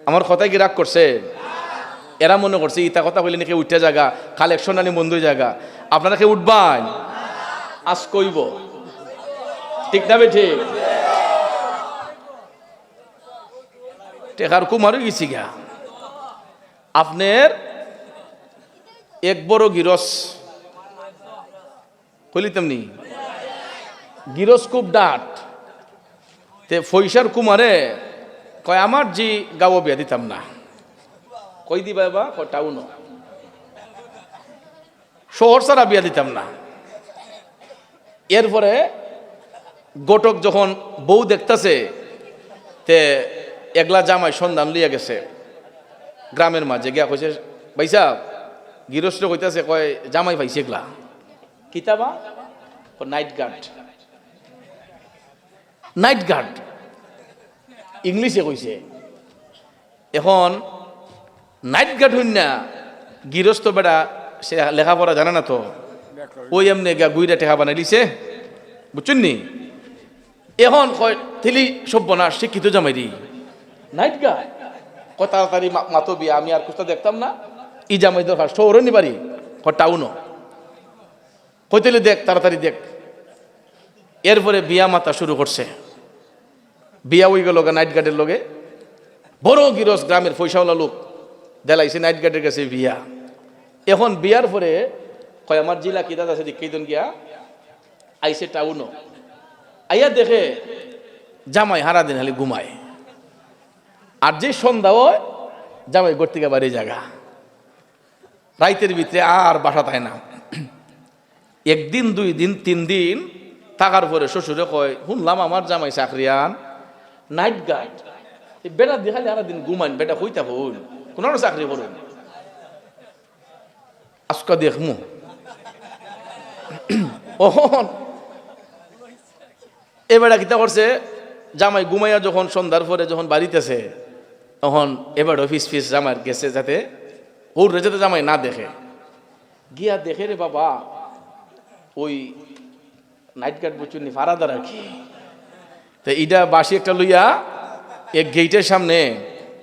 আমার কথায় কি রাগ করছে এরা মনে করছে ইতা কথা বললে নাকি উঠে জায়গা কালেকশন আনি বন্ধু জায়গা আপনারা কে উঠবান আজ কইব ঠিক না ঠিক টেকার কুমারও গেছি গা আপনার এক বড় গিরস কইলি তেমনি গিরস খুব ডাট তে ফৈসার কুমারে কয় আমার জি গাও বিয়া দিতাম না কই দিবা বা টাউন শহর ছাড়া বিয়া দিতাম না এরপরে গোটক যখন বউ দেখতেছে তে একলা জামাই সন্ধান লিয়া গেছে গ্রামের মাঝে গিয়া কইছে ভাইসা গৃহস্থ কইতাছে কয় জামাই পাইছে এগলা কিতাবা নাইট গার্ড নাইট গার্ড ইংলিশে কইছে এখন নাইট গার্ড হইন না গৃহস্থ বেড়া সে লেখাপড়া জানে না তো ওই এমনি গা গুইরা টেকা বানাই দিছে, বুঝছেন নি? এখন কয় থেলি সব্যনাশ শিক্ষিত জামাই দি নাইট গায়, কয় তাড়াতাড়ি মাতো বিয়া, আমি আর কুস্তা দেখতাম না, ই জামাই দরকার শহরে নি বাড়ি, কয় টাউনও, কই তেলে দেখ তাড়াতাড়ি দেখ। এরপরে বিয়া মাতা শুরু করছে, বিয়া ওই গেল নাইট গার্ডের লগে, বড় গিরস গ্রামের পয়সাওয়ালা লোক দেলাইছে নাইট গার্ডের কাছে বিয়া। এখন বিয়ার পরে কয় আমার জিলা কিতাব আছে দীক্ষিতন গিয়া আইসে টাউনও, আইয়া দেখে জামাই হারা দিন খালি ঘুমায়, আর যে সন্ধ্যা হয় জামাই ঘর থেকে বাড়ি জায়গা, রাইতের ভিতরে আর বাসা থাকে না। একদিন, 2 দিন, 3 দিন থাকার পরে শ্বশুরে কয়, শুনলাম আমার জামাই চাকরিয়ান নাইট গার্ড, বেটা দেখালে হারা দিন ঘুমান, বেটা হইতা হইল কোন চাকরি করুন, আজকা দেখমু। ওহন এবার কিতা করছে, জামাই ঘুমাইয়া যখন সন্ধ্যার পরে যখন বাড়িতেছে, তখন এবার অফিস ফিস জামাইয়ের গেছে যাতে ওর যাতে জামাই না দেখে, গিয়া দেখে রে বাবা ওই নাইট গার্ড বুঝুনি ফারাদার আর কি, তো ইটা বাসি একটা লইয়া এক গেইটের সামনে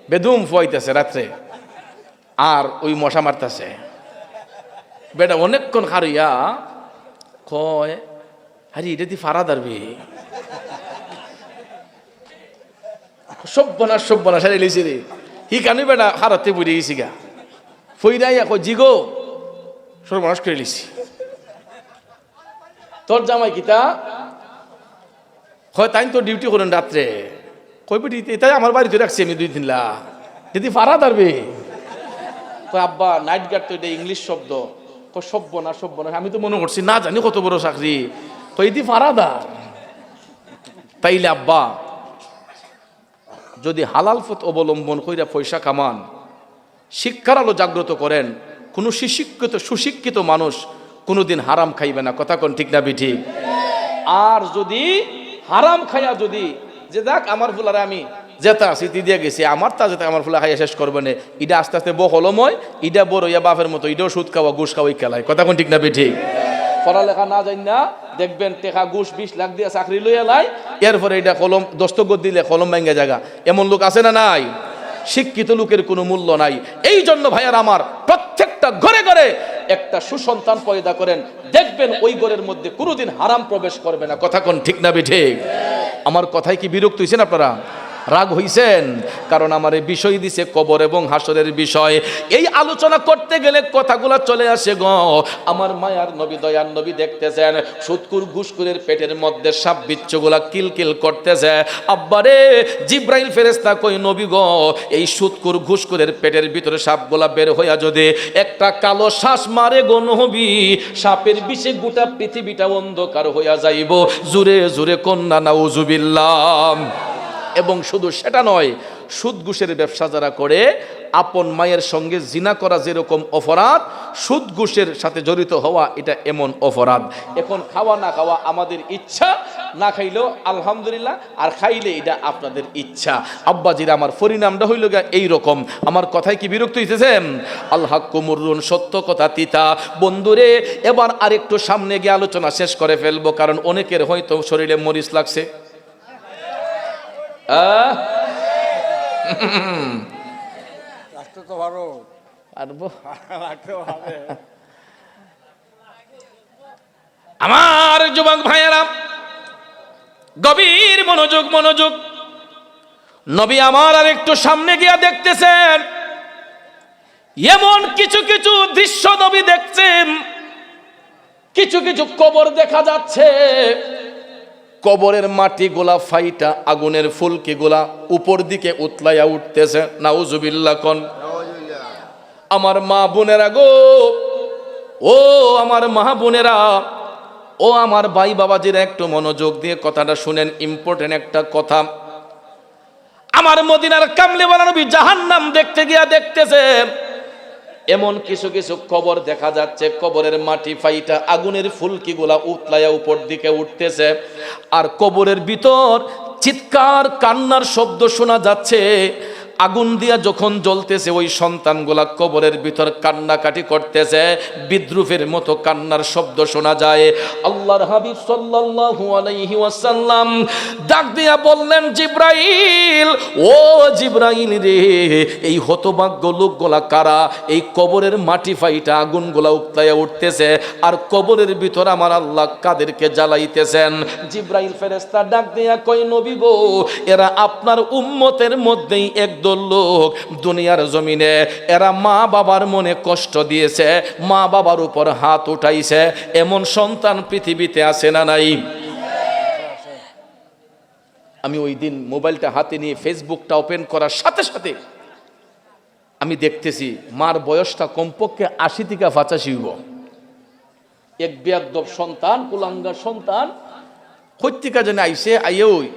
বেদুম ফুয়াইতেছে রাত্রে, আর ওই মশা মারতেছে। বেটা অনেকক্ষণ খারইয়া কয়, আরে এটা তুই ফারাদার বে, সব্যনাশ সব্যনাশ সারি লিছি রে, হি কানি বেটা হারাতে বুঝে গেছি গা, ফইরাইয়া কয় জিগো সর্বনাশ করে লিছি, তোর জামাই কিতা হয় তাই তো ডিউটি করেন রাত্রে, কই বেটি এটাই আমার বাড়িতে রাখছি আমি 2 দিন লা, যদি ফারাদার বে, কয় আব্বা নাইট গার্ড তো এটা ইংলিশ শব্দ, কয় সব্যনাশ সব্যনাশ, আমি তো মনে করছি না জানি কত বড় চাকরি, কই এটি ফারাদার। তাইলে আব্বা যদি হালাল পথ অবলম্বন কইরা পয়সা কামান, শিক্ষার আলো জাগ্রত করেন, কোনো সুশিক্ষিত মানুষ কোনোদিন হারাম খাইবে না, কথা কোন ঠিক না বিঠিক? আর যদি হারাম খাইয়া যদি যে দেখ আমার ফুলারে আমি যেটা স্মৃতি দিয়ে গেছি, আমার তা যেটা আমার ফুলা খাইয়া শেষ করবে না, ইটা আস্তে আস্তে বহলময়, ইটা বড় ইয়া বাপের মতো, ইটাও সুদ খাওয়া ঘুষ খাওয়াই খেলায়, কথা কোন ঠিক না বিঠিক? পড়ালেখা না জানি না দেখবেন টেকা ঘুষ 20 লাখ দিয়ে চাকরি লইয়া লাই, এরপরে এটা কলম দস্তখত দিলে কলম ভাঙ্গা জায়গা, এমন লোক আছে না নাই? শিক্ষিত লোকের কোনো মূল্য নাই। এই জন্য ভাইয়ার আমার প্রত্যেকটা ঘরে ঘরে একটা সুসন্তান পয়দা করেন, দেখবেন ওই ঘরের মধ্যে কোনোদিন হারাম প্রবেশ করবে না, কথা কোন ঠিক না বিঠিক? আমার কথায় কি বিরক্ত হইছেন আপনারা? রাগ হইছেন? কারণ আমার এই বিষয় দিছে কবর এবং হাসরের বিষয়, এই আলোচনা করতে গেলে কথাগুলা চলে আসে গো। আমার মায়ার নবী দয়ার নবী দেখতেছেন সুদকুর ঘুষকুরের পেটের মধ্যে সাপ বিচ্ছুগুলা কিলকিল করতেছে, আব্বারে জিব্রাইল ফেরেশতা কই নবী গো, এই সুদকুর ঘুষকুরের পেটের ভিতরে সাপগুলা বের হইয়া যদি একটা কালো শ্বাস মারে গো নবী, সাপের বিষে গোটা পৃথিবীটা অন্ধকার হইয়া যাইব, জুরে জুরে কন্যা নাউজুবিল্লাহ। এবং শুধু সেটা নয়, সুদ ঘুষের ব্যবসা যারা করে, আপন মায়ের সঙ্গে জিনা করা যেরকম অপরাধ, সুদ ঘুষের সাথে জড়িত হওয়া এটা এমন অপরাধ। এখন খাওয়া না খাওয়া আমাদের ইচ্ছা, না খাইলেও আলহামদুলিল্লাহ, আর খাইলে এটা আপনাদের ইচ্ছা। আব্বাজিরা আমার পরিণামটা হইল গা এইরকম। আমার কথায় কি বিরক্ত হইতেছেন? আল্লাহ কুমুরুন, সত্য কথা তিতা। বন্ধুরে এবার আরেকটু সামনে গিয়ে আলোচনা শেষ করে ফেলবো, কারণ অনেকের হয়তো শরীরে মরিচ লাগছে। আমার যুবক ভাইয়েরা গভীর মনোযোগ মনোযোগ, নবী আমার আর একটু সামনে গিয়া দেখতেছেন এমন কিছু কিছু দৃশ্য নবী দেখছেন, কিছু কিছু কবর দেখা যাচ্ছে, কবরের মাটি গোলা ফাইটা আগুনের ফুলকি গোলা উপর দিকে উতলাইয়া উঠতেছে। নাউজুবিল্লাহ কোন। আমার মা বোনেরা গো, ও আমার মা বোনেরা, ও আমার ভাই বাবাজিরা, একটু মনোযোগ দিয়ে কথাটা শুনেন, ইম্পর্টেন্ট একটা কথা। আমার মদিনার কামলিওয়ালা নবী জাহান্নাম দেখতে গিয়া দেখতেছে এমন কিছু কিছু কবর দেখা যাচ্ছে, কবরের মাটি ফাইটা আগুনের ফুলকি গোলা উতলাইয়া উপর দিকে উঠতেছে, আর কবরের ভিতর চিৎকার কান্নার শব্দ শোনা যাচ্ছে। আগুন দিয়া যখন জ্বলতেছে ওই সন্তানগুলা কবরের ভিতর কান্নাকাটি করতেছে, বিদ্রুপের মতো কান্নার শব্দ শোনা যায়। আল্লাহর হাবিব সাল্লাল্লাহু আলাইহি ওয়াসাল্লাম ডাক দিয়া বললেন, জিবরাইল, ও জিবরাইল রে, এই হতভাগ্য লোকগুলা কারা? এই কবরের মাটি ফাইটা আগুনগুলা উত্তায়া উঠতেছে, আর কবরের ভিতর আমার আল্লাহ কাদেরকে জ্বালাইতেছেন? জিবরাইল ফেরেশতা ডাক দিয়া কয়, নবী গো, এরা আপনার উম্মতের মধ্যেই একদল লোক দুনিয়ার জমিনে এরা মা বাবার মনে কষ্ট দিয়েছে, মা বাবার উপর হাত উঠাইছে। এমন সন্তান পৃথিবীতে আছে না নাই? আমি ওই দিন মোবাইলটা হাতে নিয়ে ফেসবুকটা ওপেন করার সাথে সাথে আমি দেখতেছি মার বয়সটা কমপক্ষে ৮০ থেকে ৮৫ হইব। এক বেয়াদব সন্তান, কুলাঙ্গার সন্তান কইতিকা যেন আইসে, আইয়ে ওই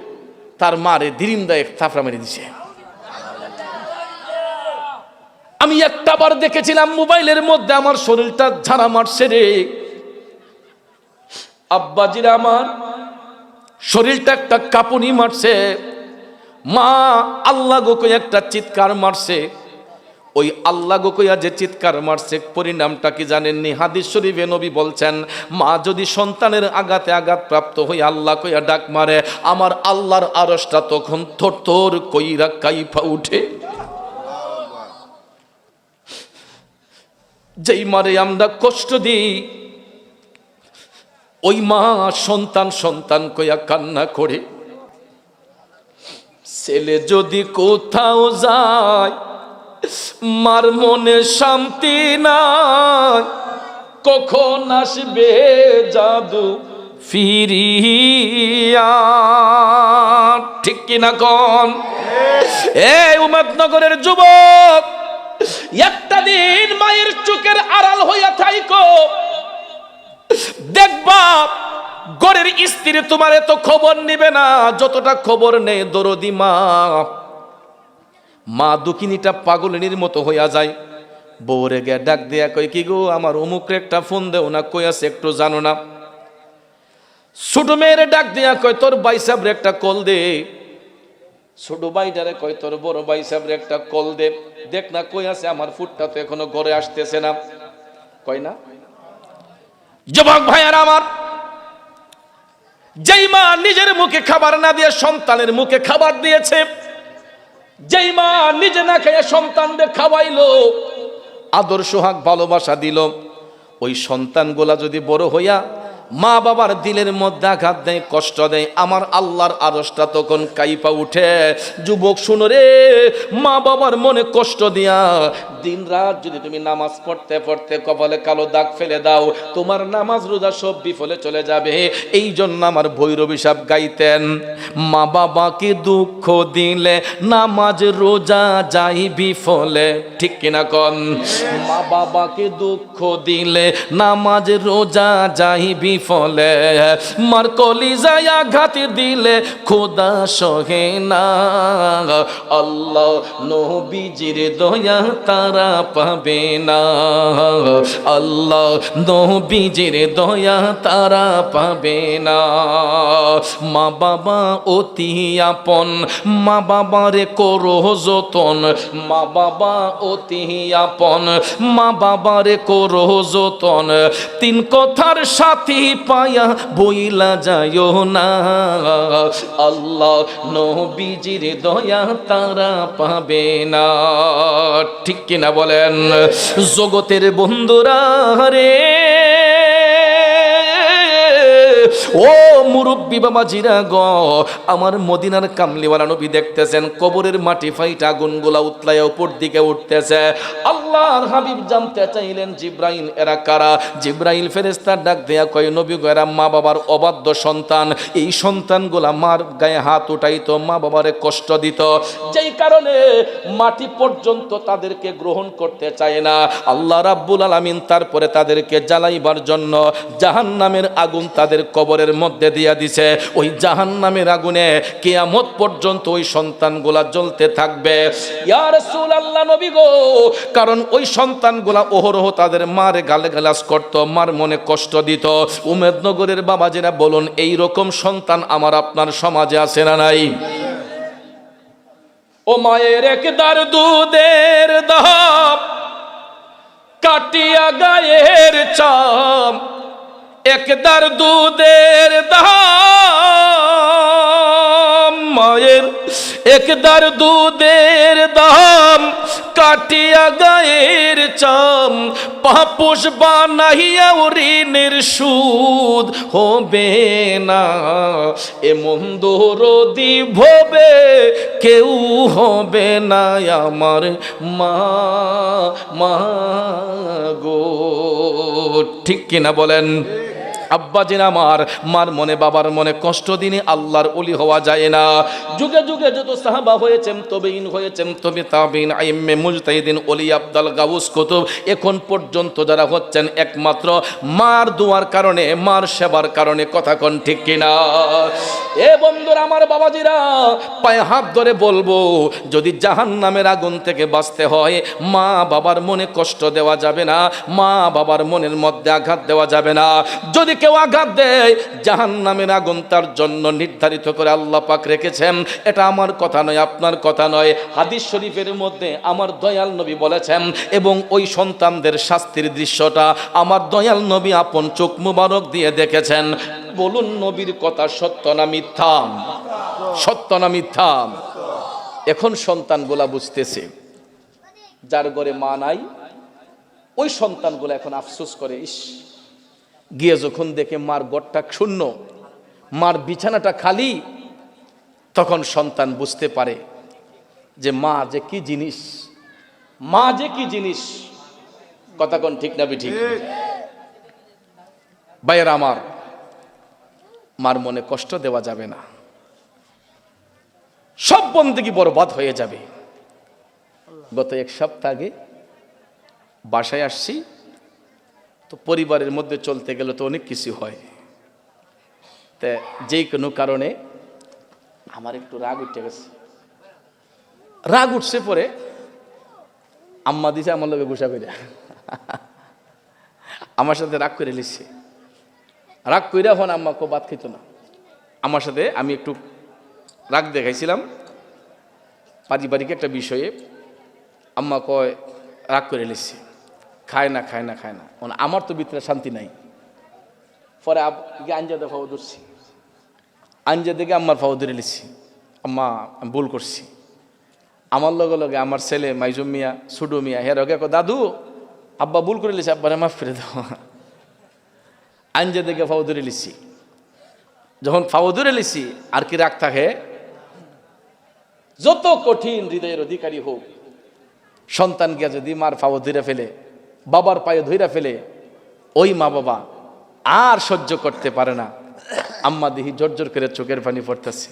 তার মারে দিরিন্দা এক থাপড়া মেরে দিছে। আমি একটা বার দেখেছিলাম মোবাইলের মধ্যে, আমার শরীরটা ঝাড়া মারছে রে আব্বাজিরা, আমার শরীরটা একটা কাঁপুনি মারছে। মা আল্লাহ গো কই একটা চিৎকার মারছে। ওই আল্লাহ গো কইয়া যে চিৎকার মারছে, পরিণামটা কি জানেননি? হাদিস শরীফে নবী বলছেন, মা যদি সন্তানের আঘাতে আঘাত প্রাপ্ত হয়ে আল্লাহ কইয়া ডাক মারে, আমার আল্লাহর আরশটা তখন থরথর কইরা কাইফা উঠে। যেই মারে আমরা কষ্ট দিই, ওই মা সন্তান সন্তান কইয়া কান্না করে। ছেলে যদি কোথাও যায়, মার মনে শান্তি নাই, কখন আসবে জাদু ফিরিয়া? ঠিক কিনা কোন? এই উম্মতনগরের যুবক, একটা দিন মায়ের চোখের আড়াল হইয়া থাইকো, দেখবা ঘরের স্ত্রী তোমার এত খবর নিবে না যতটা খবর নেই দরদি মা। মা দুঃখিনীটা পাগলিনীর মতো হইয়া যায়। বউরে গে ডাক দিয়া কই, কি গো, আমার অমুকরে একটা ফোন দেও না, কই আছে একটু জানো না? ছোট মেয়েরে ডাক দিয়া কয়, তোর ভাই সাহেবরে একটা কল দে। ছোট ভাইটারে কয়, তোর বড় ভাই সাহেবরে একটা কল দে, দেখ না কই আছে, আমার ফুটটা তো এখনো ঘরে আসতেছে না। কয় না? যুবক ভাইয়ারা আমার, যেই মা নিজের মুখে খাবার না দিয়ে সন্তানের মুখে খাবার দিয়েছে, যেই মা নিজে না খেয়ে সন্তানদের খাওয়াইলো, আদর সোহাগ ভালোবাসা দিল, ওই সন্তানগুলা যদি বড় হইয়া মা বাবার দিলের মধ্যে আঘাত দেয়, কষ্ট দেয়, আমার আল্লাহর আরশটা তখন কাইপা উঠে। যুবক শুনো রে, মা বাবার মনে কষ্ট দিয়া দিন রাত যদি তুমি নামাজ পড়তে পড়তে কপালে কালো দাগ ফেলে দাও, তোমার নামাজ রোজা সব বিফলে চলে যাবে। এই জন্য আমার ভৈরবী সাহেব গাইতেন, মা বাবাকে দুঃখ দিলে নামাজ রোজা যাই বিফলে। ঠিক কিনা কন? মা বাবাকে দুঃখ দিলে নামাজ রোজা যাই বিফলে, মার কলিজায় আঘাত দিলে খোদা সহে না। আল্লাহ নবীজির দয়া তারা পাবে না, আল্লাহ নবীজির দয়া তারা পাবে না। মা বাবা অতি আপন, মা বাবারে করো যতন, মা বাবা অতি আপন, মা বাবারে করো যতন। তিন কথার সাথী পায়া বইলা যায়ও না, আল্লাহ নবীজির দয়া তারা পাবে না। ঠিক কিনা বলেন? জগতের বন্ধুরা রে, ও মুরব্বী বাবাজিরা গ, আমার মদিনার কামলিওয়ালা নবী দেখতেছেন কবরের মাটি ফাইটা আগুনগুলা উতলায় উপর দিকে উঠতেছে। আল্লাহর হাবিব জানতে চাইলেন, জিব্রাইল এরা কারা? জিব্রাইল ফেরেশতা ডাক দেয়া কয়, নবী গো, এরা মা বাবার অবাধ্য সন্তান। এই সন্তানগুলা মার গায়ে হাত উঠাইতো, মা বাবারে কষ্ট দিত, যেই কারণে মাটি পর্যন্ত তাদেরকে গ্রহণ করতে চায় না। আল্লাহ রাব্বুল আলামিন তারপরে তাদেরকে জ্বালাইবার জন্য জাহান্নামের আগুন তাদের কবরের মধ্যে দিয়া দিছে। ওই জাহান্নামের আগুনে কিয়ামত পর্যন্ত ওই সন্তানগুলা জ্বলতে থাকবে। ইয়া রাসূলুল্লাহ, নবী গো, কারণ ওই সন্তানগুলা অহরহ তাদের মারে গালাগালাজ করত, মার মনে কষ্ট দিত। উমেদনগরের বাবাজিরা বলুন, এই রকম সন্তান আমার আপনার সমাজে আছে না নাই? ও ও মায়ের একদার দুধের দাম কাটিয়া গায়ের চাম, একদার দুধের দাম মায়ের একদার দুধের দাম কাটিয়া গায়ের চাম, পাপুষ বানাইয়া ঋণের সুদ হবে না, এমন দরদি ভবে কেউ হবে না আমার মা, মা গো। ঠিক কিনা বলেন? আব্বাজিন আমার, মার মনে বাবার মনে কষ্ট দিনে আল্লাহর ওলি হওয়া যায় না। যুগে যুগে যত সাহাবা হয়েছেন, তবেইন হয়েছেন, তবে তাবিন, আইম্মে মুজতাহিদিন, ওলি আব্দাল, গাউস, কুতুব, এখন পর্যন্ত যারা হচ্ছেন একমাত্র মার দোয়ার কারণে, মার সেবার কারণে। কথা কোন ঠিক কিনা? এ বন্ধুরা আমার, বাবাজিরা, পায়ে হাত ধরে বলবো, যদি জাহান্নামের আগুন থেকে বাঁচতে হয়, মা বাবার মনে কষ্ট দেওয়া যাবে না, মা বাবার মনের মধ্যে আঘাত দেওয়া যাবে না। যদি কেউ আঘাত দেয়, জাহান্নামের আগুন তার জন্য নির্ধারিত করে আল্লাহ পাক রেখেছেন। এটা আমার কথা নয়, আপনার কথা নয়। হাদিস শরীফের মধ্যে আমার দয়াল নবী বলেছেন, এবং ওই সন্তানদের শাস্তির দৃশ্যটা আমার দয়াল নবী আপন চোখ মুবারক দিয়ে দেখেছেন। বলুন, নবীর কথা সত্য না মিথ্যা? সত্য না মিথ্যা? এখন সন্তানগুলা বুঝতেছে যার ঘরে মা নাই, ওই সন্তানগুলা এখন আফসোস করে, ইস, গিয়ে যখন দেখে মার ঘরটা শূন্য, মার বিছানাটা খালি, তখন সন্তান বুঝতে পারে যে মা যে কি জিনিস, মা যে কি জিনিস। কথা কোন ঠিক না ঠিক? ভাইয়েরা আমার, মার মনে কষ্ট দেওয়া যাবে না, সব বন্দেগী বরবাদ হয়ে যাবে। গত এক সপ্তাহ আগে বাসায় আসছি, তো পরিবারের মধ্যে চলতে গেলে তো অনেক কিছু হয়। তা যে কোনো কারণে আমার একটু রাগ উঠে গেছে। রাগ উঠছে পরে আম্মা দিছে আমার লোকে গুসা করে, আমার সাথে রাগ করে লিখছে। রাগ করে এখন আম্মা কেউ ভাত খেত না আমার সাথে। আমি একটু রাগ দেখাইছিলাম পারিবারিক একটা বিষয়ে। আম্মা কয় রাগ করে লিখছে, খায় না খায় না খায় না। আমার তো ভিতরে শান্তি নাই। পরে আঞ্জাদে ফাও ধরছি, আঞ্জা দেখে আম্মার ফাও ধরে লিখছি, আম্মা আমি ভুল করছি। আমার লগে লগে আমার ছেলে মাইজুম মিয়া, সুডু মিয়া, হের ওকে দাদু আব্বা ভুল করে লিখছি, আব্বারে মাফ করে দাও। আঞ্জা দেখে ফাও ধরে লিখছি। যখন ফাও ধরে লিখছি, আর কি রাগ থাকে? যত কঠিন হৃদয়ের অধিকারী হোক, সন্তান গিয়া যদি মার ফাও ধরে ফেলে, বাবার পায়ে ধইরা ফেলে, ওই মা বাবা আর সহ্য করতে পারে না। আম্মা দিহি জোর জোর করে চোখের পানি পড়তেছে,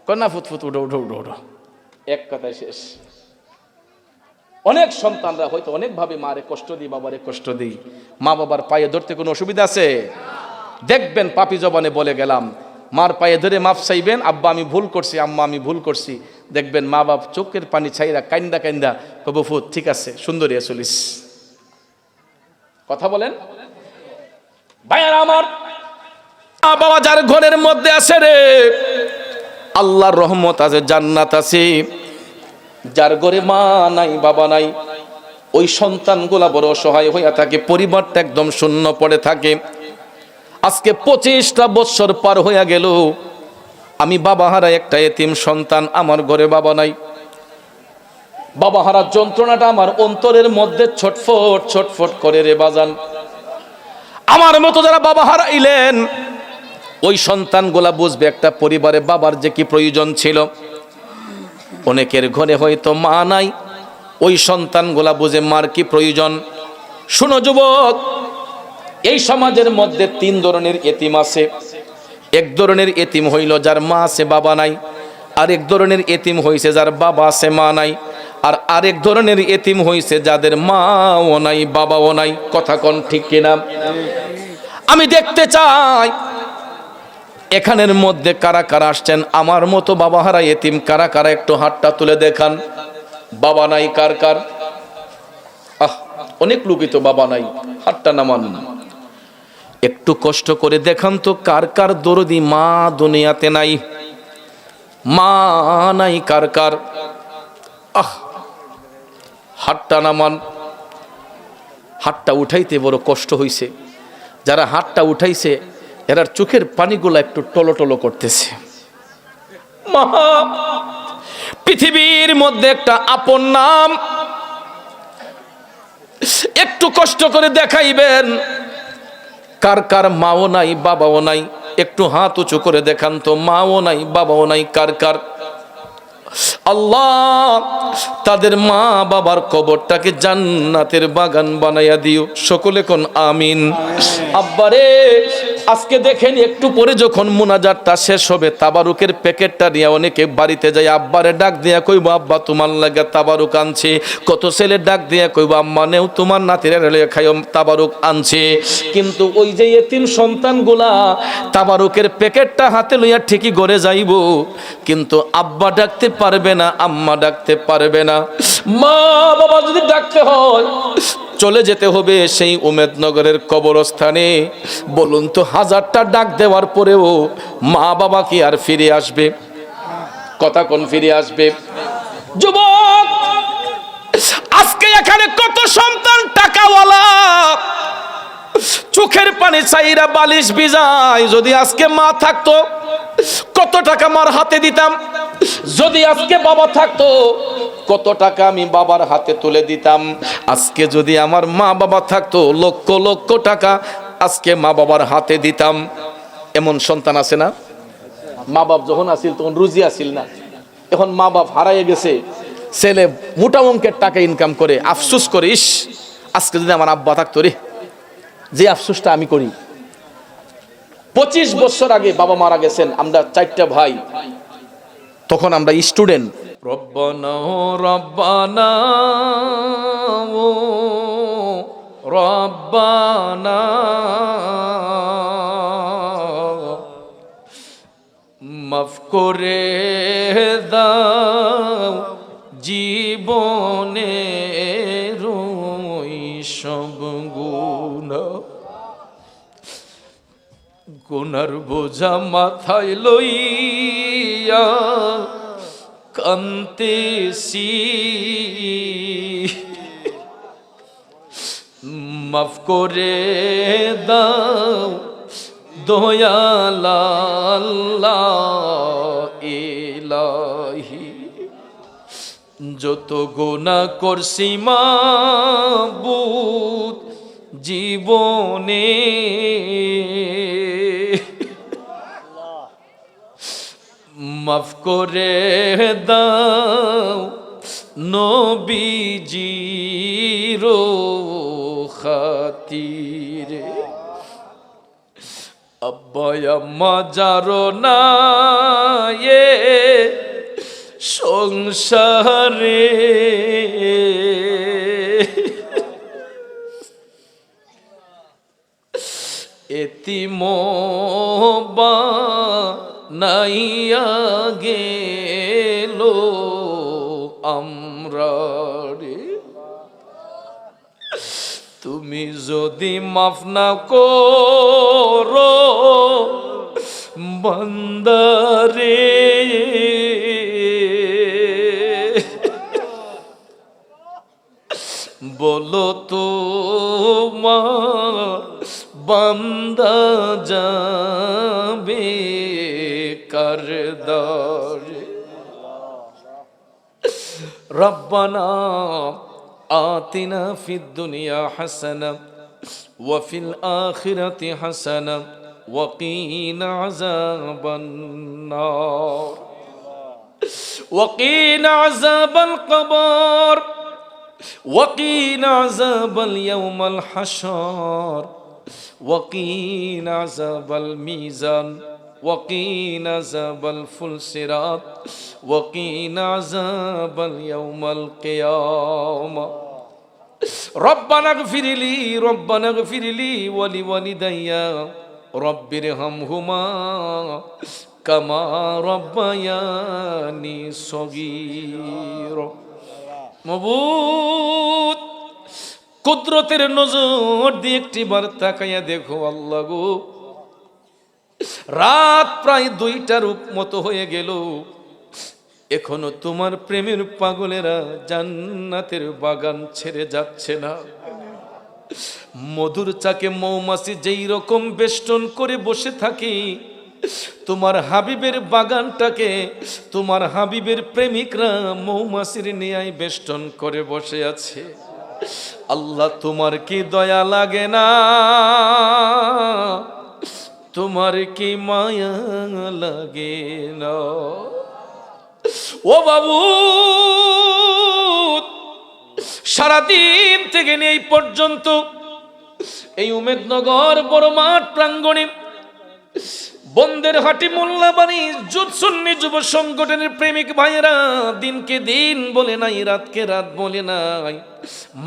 কন্যা ফুটফুট উঠো উঠো উঠো উঠো, এক কথায় শেষ। অনেক সন্তানরা হয়তো অনেকভাবে মারে কষ্ট দিই, বাবারে কষ্ট দিই। মা বাবার পায়ে ধরতে কোনো অসুবিধা আছে? দেখবেন পাপি জবানে বলে গেলাম, মার পায়ে ধরে মাফ চাইবেন, আব্বা আমি ভুল করছি, আম্মা আমি ভুল করছি। দেখবেন মা বাপ চোখের পানি ছাইরা কাইন্দা কাইন্দা কব ফুট ঠিক আছে, সুন্দরী চলিস। কথা বলেন ভাইয়ারা আমার, বাবা যার ঘরের মধ্যে আছে রে, আল্লাহর রহমত আছে, জান্নাত আছে। যার ঘরে মা নাই বাবা নাই, ওই সন্তানগুলা বড় অসহায় হইয়া থাকে, পরিবারটা একদম শূন্য পড়ে থাকে। আজকে 25টা বছর পার হইয়া গেল, আমি বাবা হারা একটা এতিম সন্তান, আমার ঘরে বাবা নাই। বাবা হারার যন্ত্রণাটা আমার অন্তরের মধ্যে ছটফট ছটফট করে রে বাজান। আমার মতো যারা বাবা হারাইলেন, ওই সন্তানগুলা বুঝবে একটা পরিবারে বাবার যে কি প্রয়োজন ছিল। অনেকের ঘরে হয়তো মা নাই, ওই সন্তানগুলা বুঝে মার কি প্রয়োজন। শুনো যুবক, এই সমাজের মধ্যে 3 ধরনের এতিম আছে। এক ধরনের এতিম হইল যার মা আছে বাবা নাই, আরেক ধরনের এতিম হইছে যার বাবা আছে মা নাই, আর আরেক ধরনের এতিম হইছে যাদের মাও নাই বাবাও নাই। কথা কোন ঠিক কিনা? আমি দেখতে চাই এখানের মধ্যে কারা কারা আসছেন আমার মতো বাবা হারা এতিম, কারা কারা একটু হাতটা তুলে দেখান। বাবা নাই কার কার? অনেক লোকই তো বাবা নাই, হাতটা নামান। একটু কষ্ট করে দেখান তো কার কার দরদি মা দুনিয়াতে নাই, মা নাই কার কার? হাতটা নামান। হাতটা উঠাইতে বড় কষ্ট হইছে। যারা হাতটা উঠাইছে এরার চোখের পানিগুলো একটু টলটলো করতেছে। মা পৃথিবীর মধ্যে একটা আপন নাম, একটু কষ্ট করে দেখাইবেন। কার কার মাও নাই বাবাও নাই, একটু হাত উঁচু করে দেখান তো, মাও নাই বাবাও নাই কার কার। আল্লাহ তাদের মা বাবার কবরটাকে জান্নাতের বাগান বানাইয়া দিও। সকলে কোন আমিন। আব্বারে আজকে দেখেন, একটু পরে যখন মুনাজাতটা শেষ হবে, তাবারুকের প্যাকেটটা নিয়ে অনেকে বাড়িতে যায়, আব্বারে ডাক দিয়া কইব আব্বা তোমার লাগে তাবারুক আনছে। কত ছেলে ডাক দিয়া কইব আম্মা নেও তোমার নাতিরা খাইও তাবারুক আনছে। কিন্তু ওই যে এতিম সন্তানগুলা তাবারুকের প্যাকেটটা হাতে লইয়া ঠিকই ঘরে যাইব, কিন্তু আব্বা ডাকতে পারবে না, আম্মা ডাকতে পারবে না। মা বাবা যদি ডাকতে হয় চলে যেতে হবে সেই উমেদনগরের কবরস্থানে। বলুন তো, 1000টা ডাক দেওয়ার পরেও মা বাবা কি আর ফিরে আসবে? কথা কোন ফিরে আসবে? যুবক আজকে এখানে কত সন্তান টাকাওয়ালা, চোখের পানি চাইরা বালিশ ভিজায়। যদি আজকে মা থাকতো কত টাকা মার হাতে দিতাম, যদি আজকে বাবা থাকতো কত টাকা আমি বাবার হাতে তুলে দিতাম। আজকে যদি আমার মা বাবা থাকতো লক্ষ লক্ষ টাকা আজকে মা বাবার হাতে দিতাম। এমন সন্তান আছে না? মা বাপ যখন আসিল তখন রুজি আসিল না, এখন মা বাপ হারাইয়ে গেছে, ছেলে মোটা অঙ্কের টাকা ইনকাম করে আফসোস করে, ইস আজকে যদি আমার আব্বা থাকতো রে। যে আফসোসটা আমি করি, 25 বছর আগে বাবা মারা গেছেন, আমরা 4টা ভাই, তখন আমরা স্টুডেন্ট। রব্বানা রব্বানা ও রব্বানা মাফ করে দাও জীবনের ওই সব গুনাহ, গুনার বোঝা মাথায় লইয়া কান্তেছি। মাফ করে দাও দয়াল আল্লাহ ইলাহি, যত গুনাহ করছি মাবুদ জীবনে, মাফ করে দাও নবীজির খাতিরে। আব্বা আম্মা যারো না এ সংসারে, এতিম বানাইয়া গেল আমরা রে। তুমি যদি মাফ না করো বান্দারে, বলো তো মা বান্দা যাবে কার দারে। রব্বানা আতিনা ফিদ দুনিয়া হাসানা ওয়া ফিল আখিরাতি হাসানা ওয়া কিনা আযাবান নার ওয়া কিনা আযাবাল কবর ওয়া কিনা আযাবাল ইয়াউমাল হাশর ওয়া কিনা আযাবাল মিজান وقنا عذاب الفلسرات وقنا عذاب اليوم القيامة ربنا اغفر لي ولوالدي رب ارحمهما كما ربياني صغيرا মাবুদ কুদরতের নজর দিয়ে একটিবার তাকাইয়া দেখো আল্লাহ গো, রাত প্রায় 2টার মতো হয়ে গেল, এখনো তোমার প্রেমের পাগলেরা জান্নাতের বাগান ছেড়ে যাচ্ছে না। মধুর চাকে মৌমাছি যেই রকম বেষ্টন করে বসে থাকি, তোমার হাবিবের বাগানটাকে তোমার হাবিবের প্রেমিকরা মৌমাছির নিয়াই বেষ্টন করে বসে আছে। আল্লাহ, তোমার কি দয়া লাগে না? তোমার কি মায়া লাগে না? ও বাবু, সারাদিন থেকে নিয়ে এই পর্যন্ত এই উমেদনগর বড় মাঠ প্রাঙ্গণে বন্দের হাটি মোল্লাবাড়ি সুন্নি যুব সংগঠনের প্রেমিক ভাইয়েরা দিনকে দিন বলে নাই, রাতকে রাত বলে নাই,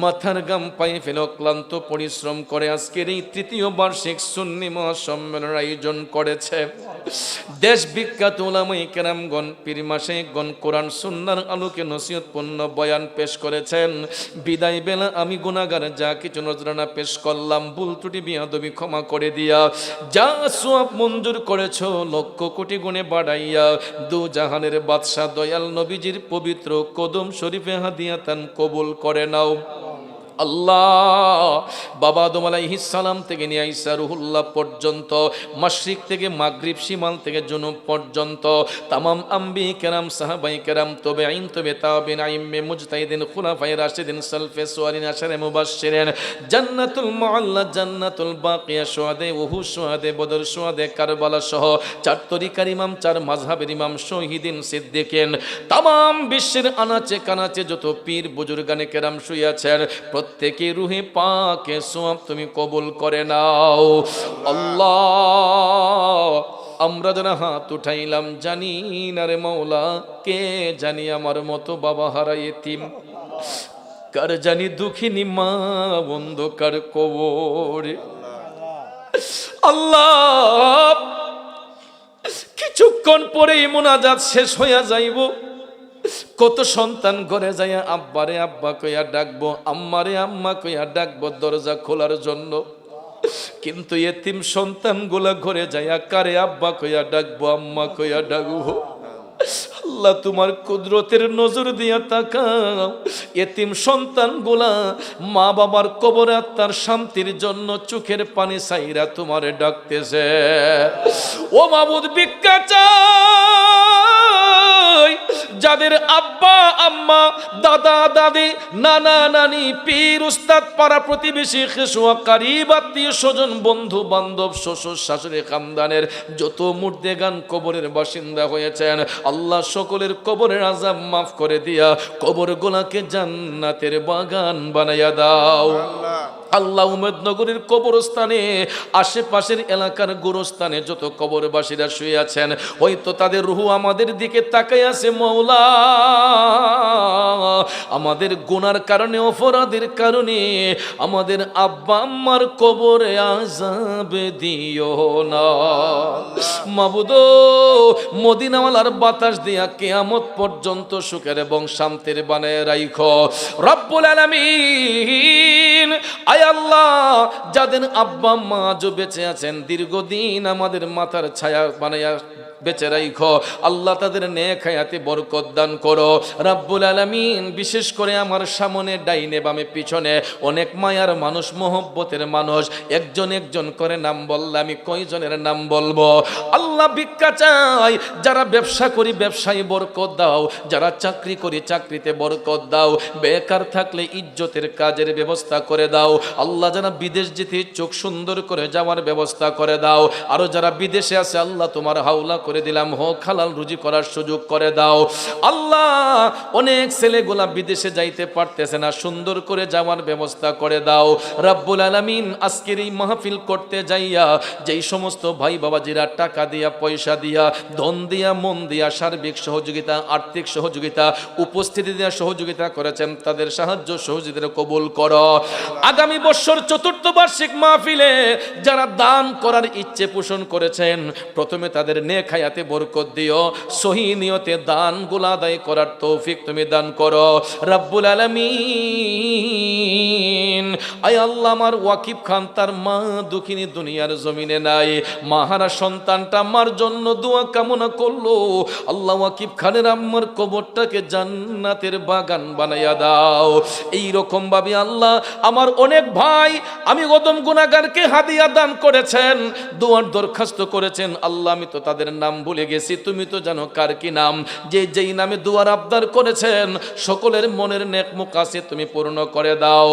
মাথার গাম পায়ে ফেলে ক্লান্ত পরিশ্রম করে আজকের এই তৃতীয় বার্ষিক সুন্নি মহাসম্মেলনের আয়োজন করেছে। দেশ বিখ্যাত উলামায়ে কেরামগণ, পীর মাশায়েখগণ কোরআন সুন্নাহর আলোকে নসিহতপূর্ণ বয়ান পেশ করেছেন। বিদায় বেলা আমি গুনাহগার যা কিছু নজরানা পেশ করলাম, ভুল ত্রুটি বিয়াদবি ক্ষমা করে দিয়া, যা সওয়াব মঞ্জুর করেছো লক্ষ কোটি গুণে বাড়াইয়া, দু জাহানের বাদশা দয়াল নবীজির পবিত্র কদম শরীফে হাদিয়াতান কবুল করে নাও। আল্লাহ, বাবা আদম আলাইহিস সালাম থেকে নিয়ে ঈসা রুহুল্লাহ পর্যন্ত, মাশরিক থেকে মাগরিব, শিমাল থেকে জুনুব পর্যন্ত তামাম আম্বিয়া কেরাম, সাহাবায়ে কেরাম, তাবেঈন, তাবেঈন, আইম্মে মুজতাহিদিন, খুলাফায়ে রাশিদিন, সালফে সোয়ালিন, আশারে মুবাশশিরিন, জান্নাতুল মুআল্লা, জান্নাতুল বাকিয়া, শুহাদে উহুদ, শুহাদে বদর, শুহাদে কারবালা সহ চার তরিকার ইমাম, চার মাযহাবের ইমাম, শহীদিন, সিদ্দিকিন, তামাম বিশ্বের আনাচে কানাচে যত পীর বুজুর্গানে কেরাম শুয়েছেন, প্রত্যেকে রুহে পাকে সওয়াব তুমি কবুল করে নাও। আল্লাহ, আমরা যারা হাত উঠাইলাম জানি না রে মওলা, কে জানি আমার মতো বাবা হারা এতিম, কার জানি দুঃখিনী মা অন্ধকার কবরে। আল্লাহ, কিছুক্ষণ পরেই মুনাজাত শেষ হইয়া যাইব। কত সন্তান ঘরে যাইয়া আব্বারে আব্বা কইয়া ডাকবো, আম্মারে আম্মা কইয়া ডাকবো দরজা খোলার জন্য, কিন্তু এতিম সন্তান গুলা ঘরে যাইয়া কারে আব্বা কইয়া ডাকবো, আম্মা কইয়া ডাকবো। আল্লাহ, তোমার কুদরতের নজর দিয়া তাকাও, এতিম সন্তান গুলা মা বাবার কবরে আত্মার শান্তির জন্য চোখের পানি ছাইরা তোমারে ডাকতেছে। ও মাবুদ, ভিক্ষা চাই, যাদের আব্বা আম্মা, দাদা দাদি, নানা নানি, পীর উস্তাদ, পাড়া প্রতিবেশী, খেসুয়া কারিব, আত্মীয় স্বজন, বন্ধু বান্ধব, শ্বশুর শাশুড়ি, খানদানের যত মুর্দেগান কবরের বাসিন্দা হয়েছেন, আল্লাহ সকলের কবরের আযাব মাফ করে দিয়া কবর গোলাকে জান্নাতের বাগান বানাইয়া দাও। আল্লাহ, উমেদনগরের কবরস্থানে, আশেপাশের এলাকার গোরস্থানে যত কবরবাসীরা শুয়ে আছেন, হয়তো তাদের রূহ আমাদের দিকে তাকাই আছে মওলা। আমাদের গুনার কারণে, অপরাধের কারণে আমাদের আব্বা আম্মার কবরে আযাব দিও না মাবুদ। মদিনাওয়ালার বাতাস দিয়া কিয়ামত পর্যন্ত সুখের এবং শান্তির বানায় রাইখো রব্বুল আলামিন। আয় আল্লাহ, যাদের আব্বা আম্মা আজও বেঁচে আছেন, দীর্ঘদিন আমাদের মাথার ছায়া বানাইয়া বেঁচে রাইখো আল্লাহ, তাদের নেক হায়াতে বরকত দান করো রব্বুল আলামিন। বিশেষ করে আমার সামনে, ডাইনে বামে, পিছনে অনেক মায়ার মানুষ, মহব্বতের মানুষ, একজন একজন করে নাম বললে আমি কয়জনের নাম বলবো? আল্লাহ, ভিক্ষা চাই, যারা ব্যবসা করি ব্যবসায় বরকত দাও, যারা চাকরি করি চাকরিতে বরকত দাও, বেকার থাকলে ইজ্জতের কাজের ব্যবস্থা করে দাও আল্লাহ। যারা বিদেশ যেতে চোখ সুন্দর করে যাওয়ার ব্যবস্থা করে দাও। আরো যারা বিদেশে আছে আল্লাহ, তোমার হাওলা করে দিলাম, হোক হালাল রুজি করার সুযোগ করে দাও আল্লাহ। অনেক ছেলেগুলা বিদেশে যাইতে পারতেছে না, সুন্দর করে যাওয়ার ব্যবস্থা করে দাও রব্বুল আলামিন। আজকের এই মাহফিল করতে যাইয়া যেই সমস্ত ভাই বাবাজিরা টাকা দিয়া, পয়সা দিয়া, ধন দিয়া, মন দিয়া, সার্বিক সহযোগিতা, আর্থিক সহযোগিতা, উপস্থিতি দিয়া সহযোগিতা করেছেন, তাদের সাহায্য সহযোগিতা কবুল করো। আগামী বছর চতুর্থ বার্ষিক মাহফিলে যারা দান করার ইচ্ছে পোষণ করেছেন, প্রথমে তাদের নেক হায়াতে বরকত দিও, সহি নিয়তে দানগুলো আদায় করার তৌফিক তুমি দান করো রব্বুল আলামিন। আয় আল্লাহ, আমার ওয়াকিব খান তার মা দুঃখিনী দুনিয়ার জমিনে নাই, মাহারা সন্তানটা আমার জন্য দোয়া কামনা করলো। আল্লাহ ওয়াকিব খানের আম্মার কবরটাকে জান্নাতের বাগান বানাইয়া দাও। এই রকম ভাবে আল্লাহ আমার অনেক ভাই আমি গদম গুনাহগারকে হাদিয়া দান করেছেন, দোয়ার দরখাস্ত করেছেন। আল্লাহ আমি তো তাদের নাম ভুলে গেছি, তুমি তো জানো কার কি নাম, যেই নামে দোয়ার আবদার করেছেন সকলের মনের নেক মুকাসে তুমি পূর্ণ করে দাও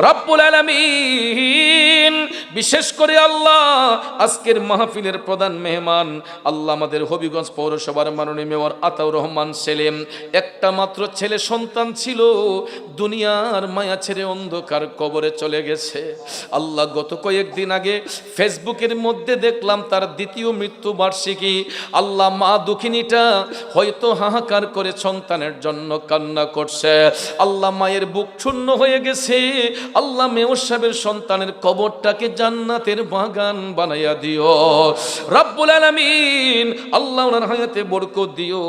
রব্বুল আলামিন। বিশেষ করে আল্লাহ আজকের মাহফিলের প্রধান মেহমান আল্লাহ আমাদের হবিগঞ্জ পৌরসভার মাননীয় মেয়র আতাউর রহমান সেলিম, একটা মাত্র ছেলে সন্তান ছিল, দুনিয়ার মায়া ছেড়ে অন্ধকার কবরে চলে গেছে। আল্লাহ গত কয়েকদিন আগে ফেসবুকের মধ্যে দেখলাম তার দ্বিতীয় মৃত্যু বার্ষিকী। আল্লাহ মা দুঃখিনীটা হয়তো হাহাকার করে সন্তানের জন্য কান্না করছে। আল্লাহ মায়ের বুক শূন্য হয়ে গেছে। আল্লাহ মেয়র সাহেবের সন্তানের কবরটাকে জান্নাতের বাগান বানাইয়া দিও রব্বুল আলামিন। আল্লাহ ওনার হায়াতে বরকত দিও।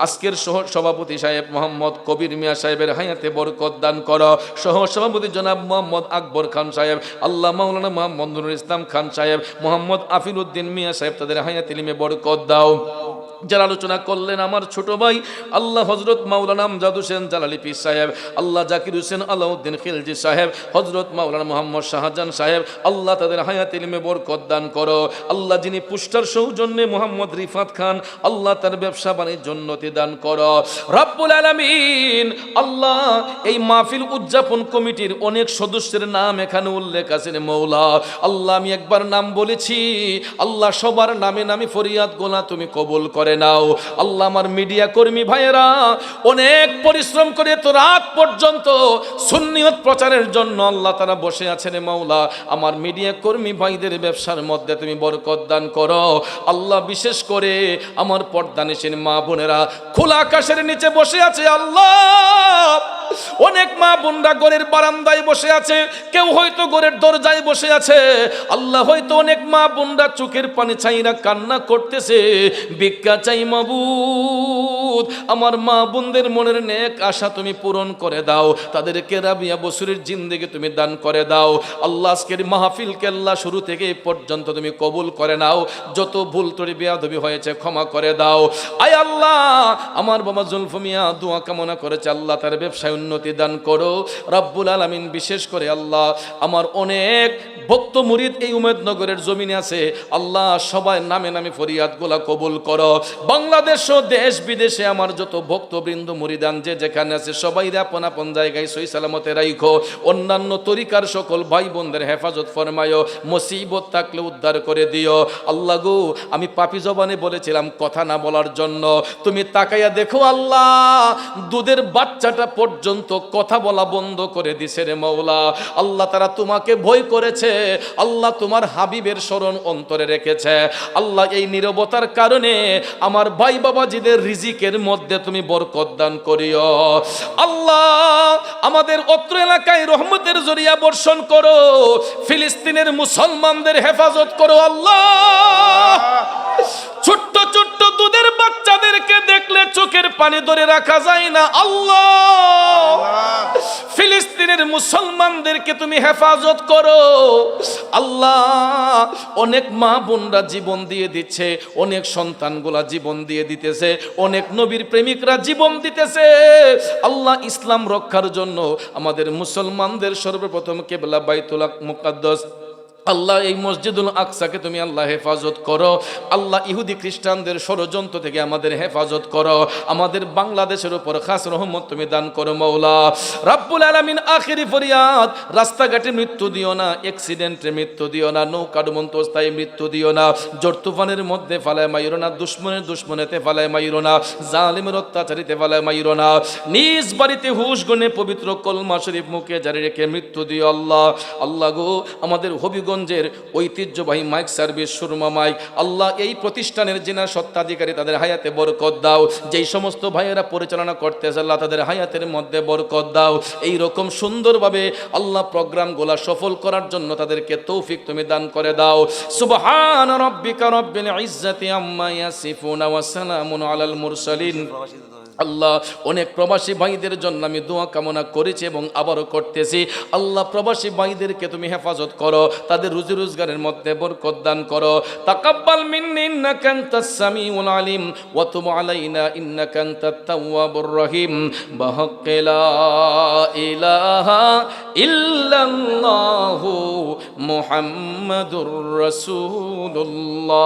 আজকের সভাপতি সাহেব মোহাম্মদ কবির মিয়া সাহেবের হায়াতে বরকত দান করো। সহ সভাপতি জনাব মোহাম্মদ আকবর খান সাহেব, আল্লাহ মাওলানা মোহাম্মদ নুরুল ইসলাম খান সাহেব, মোহাম্মদ আফিল উদ্দিন মিয়া সাহেব, তাদের হায়াতে ইলমে বরকত দাও। যারা আলোচনা করলেন আমার ছোট ভাই আল্লাহ হযরত মাওলানা আমজাদ হোসেন জালালি পীর সাহেব, আল্লাহ জাকির হোসেন আলাউদ্দিন খিলজি সাহেব, হযরত মাওলানা মোহাম্মদ শাহজাহান সাহেব, আল্লাহ তাদের হায়াতে ইলমে বরকত দান করো। আল্লাহ যিনি পুষ্টার সৌজন্যে মোহাম্মদ রিফাত খান, আল্লাহ তার ব্যবসা বাণিজ্য উন্নতি দান করো রব্বুল আলামিন। আল্লাহ এই মাহফিল উদযাপন কমিটির অনেক সদস্যের নাম এখানে উল্লেখ আছে মওলা। আল্লাহ আমি একবার নাম বলেছি, আল্লাহ সবার নামে নামে ফরিয়াদ গোনা তুমি কবুল করে নাও। আল্লাহ আমার মিডিয়া কর্মী ভাইয়েরা অনেক পরিশ্রম করে তো রাত পর্যন্ত সুন্নিয়ত প্রচারের জন্য আল্লাহ তারা বসে আছেন মাওলা। আমার মিডিয়া কর্মী ভাইদের ব্যবসার মধ্যে তুমি বরকত দান করো আল্লাহ। বিশেষ করে আমার পর্দানিসীন মা বোনেরা খোলা আকাশের নিচে বসে আছে আল্লাহ। অনেক মা বোনরা ঘরের বারান্দায় বসে আছে, কেউ হয়তো ঘরের দরজায় বসে আছে। আল্লাহ হয়তো অনেক মা বোনরা চোখের পানি ছাইরা কান্না করতেছে, ভিক্ষা চাই মাবুদ। আমার মা বোনদের মনের নেক আশা তুমি পূরণ করে দাও, তাদেরকে রাবিয়া বছরের জিন্দেগি তুমি দান করে দাও আল্লাহ। আজকের মাহফিলকে আল্লাহ শুরু থেকে এই পর্যন্ত তুমি কবুল করে নাও। যত ভুল ত্রুটি বেয়াদবি হয়েছে ক্ষমা করে দাও। আয় আল্লাহ আমার বাবা জুলফু মিয়া দোয়া কামনা করেছে, আল্লাহ তার ব্যবসায় উন্নতি দান করো রব্বুল আলামিন। বিশেষ করে আল্লাহ আমার অনেক ভক্ত মুরিদ এই উমেদনগরের জমিনে আছে, আল্লাহ সবাই নামে নামে ফরিয়াদগুলা কবুল করো। বাংলাদেশ ও দেশ বিদেশে আমার যত ভক্তবৃন্দ মুরিদান যে যেখানে আছে সবাই আপন আপন জায়গায় সহি সালামতে রাখো। অন্যান্য তরিকার সকল ভাই বোনদের হেফাজত ফরমায়ো, মুসিবত থাকলে উদ্ধার করে দিও আল্লাহ গো। আমি পাপী জবানে বলেছিলাম কথা না বলার জন্য, তুমি তাকাইয়া দেখো আল্লাহ দুধের বাচ্চাটা পর্যন্ত কথা বলা বন্ধ করে দিছে রে মওলা। আল্লাহ তারা তোমাকে ভয় করেছে, আল্লাহ তোমার হাবিবের স্মরণ অন্তরে রেখেছে। আল্লাহ এই নীরবতার কারণে আমার ভাই বাবাজিদের রিজিকের মধ্যে তুমি বরকত দান করিও আল্লাহ। আমাদের অত্র এলাকায় রহমতের জরিয়া বর্ষণ করো, ফিলিস্তিনের মুসলমানদের হেফাজত করো আল্লাহ। ছোট্ট ছোট্ট দুধের বাচ্চাদেরকে দেখলে চোখের পানি ধরে রাখা যায় না আল্লাহ। ফিলিস্তিনের মুসলমানদেরকে তুমি হেফাজত করো আল্লাহ। অনেক মা বোনরা জীবন দিয়ে দিচ্ছে, অনেক সন্তানগুলা জীবন দিয়ে দিতেছে, অনেক নবীর প্রেমিকরা জীবন দিতেছে আল্লাহ ইসলাম রক্ষার জন্য। আমাদের মুসলমানদের সর্বপ্রথম কিবলা বাইতুল মুকাদ্দাস আল্লাহ এই মসজিদুল আকসাকে তুমি আল্লাহ হেফাজত করো আল্লাহ। ইহুদি খ্রিস্টানদের ষড়যন্ত্র থেকে আমাদের হেফাজত করো। আমাদের বাংলাদেশের উপর খাস রহমত তুমি দান করো মওলা রাব্বুল আলামিন। আখিরি ফরিয়াদ, রাস্তাঘাটে মৃত্যু দিও না, অ্যাক্সিডেন্টে মৃত্যু দিও না, নৌকা ডুবন্ত অবস্থায় মৃত্যু দিও না, জোর তুফানের মধ্যে ফালায় মাইরো না, দুশ্মনের দুশ্মনেতে ফালায় মাইরো না, জালিমের অত্যাচারিতে ফালায় মাইরো না। নিজ বাড়িতে হুশ গুণে পবিত্র কলমা শরীফ মুখে জারি রেখে মৃত্যু দিও আল্লাহ। আল্লাহ গো আমাদের হবিগঞ্জ কিশোরগঞ্জের ঐতিহ্যবাহী মাইক সার্ভিস সুরমা মাইক, আল্লাহ এই প্রতিষ্ঠানের যিনা সত্ত্বাধিকারী তাদের হায়াতে বরকত দাও, যেই সমস্ত ভাইয়েরা পরিচালনা করতেছে আল্লাহ তাদের হায়াতের মধ্যে বরকত দাও, এই রকম সুন্দরভাবে আল্লাহ প্রোগ্রামগুলো সফল করার জন্য তাদেরকে তৌফিক তুমি দান করে দাও। সুবহান রাব্বিকা রাব্বিল ইজ্জাতি আম্মা ইয়াসিফুন ওয়া সালামুন আলাল মুরসালিন। আল্লাহ অনেক প্রবাসী ভাইদের জন্য আমি দোয়া কামনা করেছি এবং আবারও করতেছি। আল্লাহ প্রবাসী ভাইদেরকে তুমি হেফাজত করো, তাদের রুজি রোজগারের মধ্যে বরকত দান করো। তাকাব্বাল মিন্নি ইন্নাকা আনতাস সামিউল আলিম ওয়া তুব আলাইনা ইন্নাকা আনতাত তাওয়াবুর রহিম। বিহাক্কি লা ইলাহা ইল্লাল্লাহু মুহাম্মাদুর রাসূলুল্লাহ।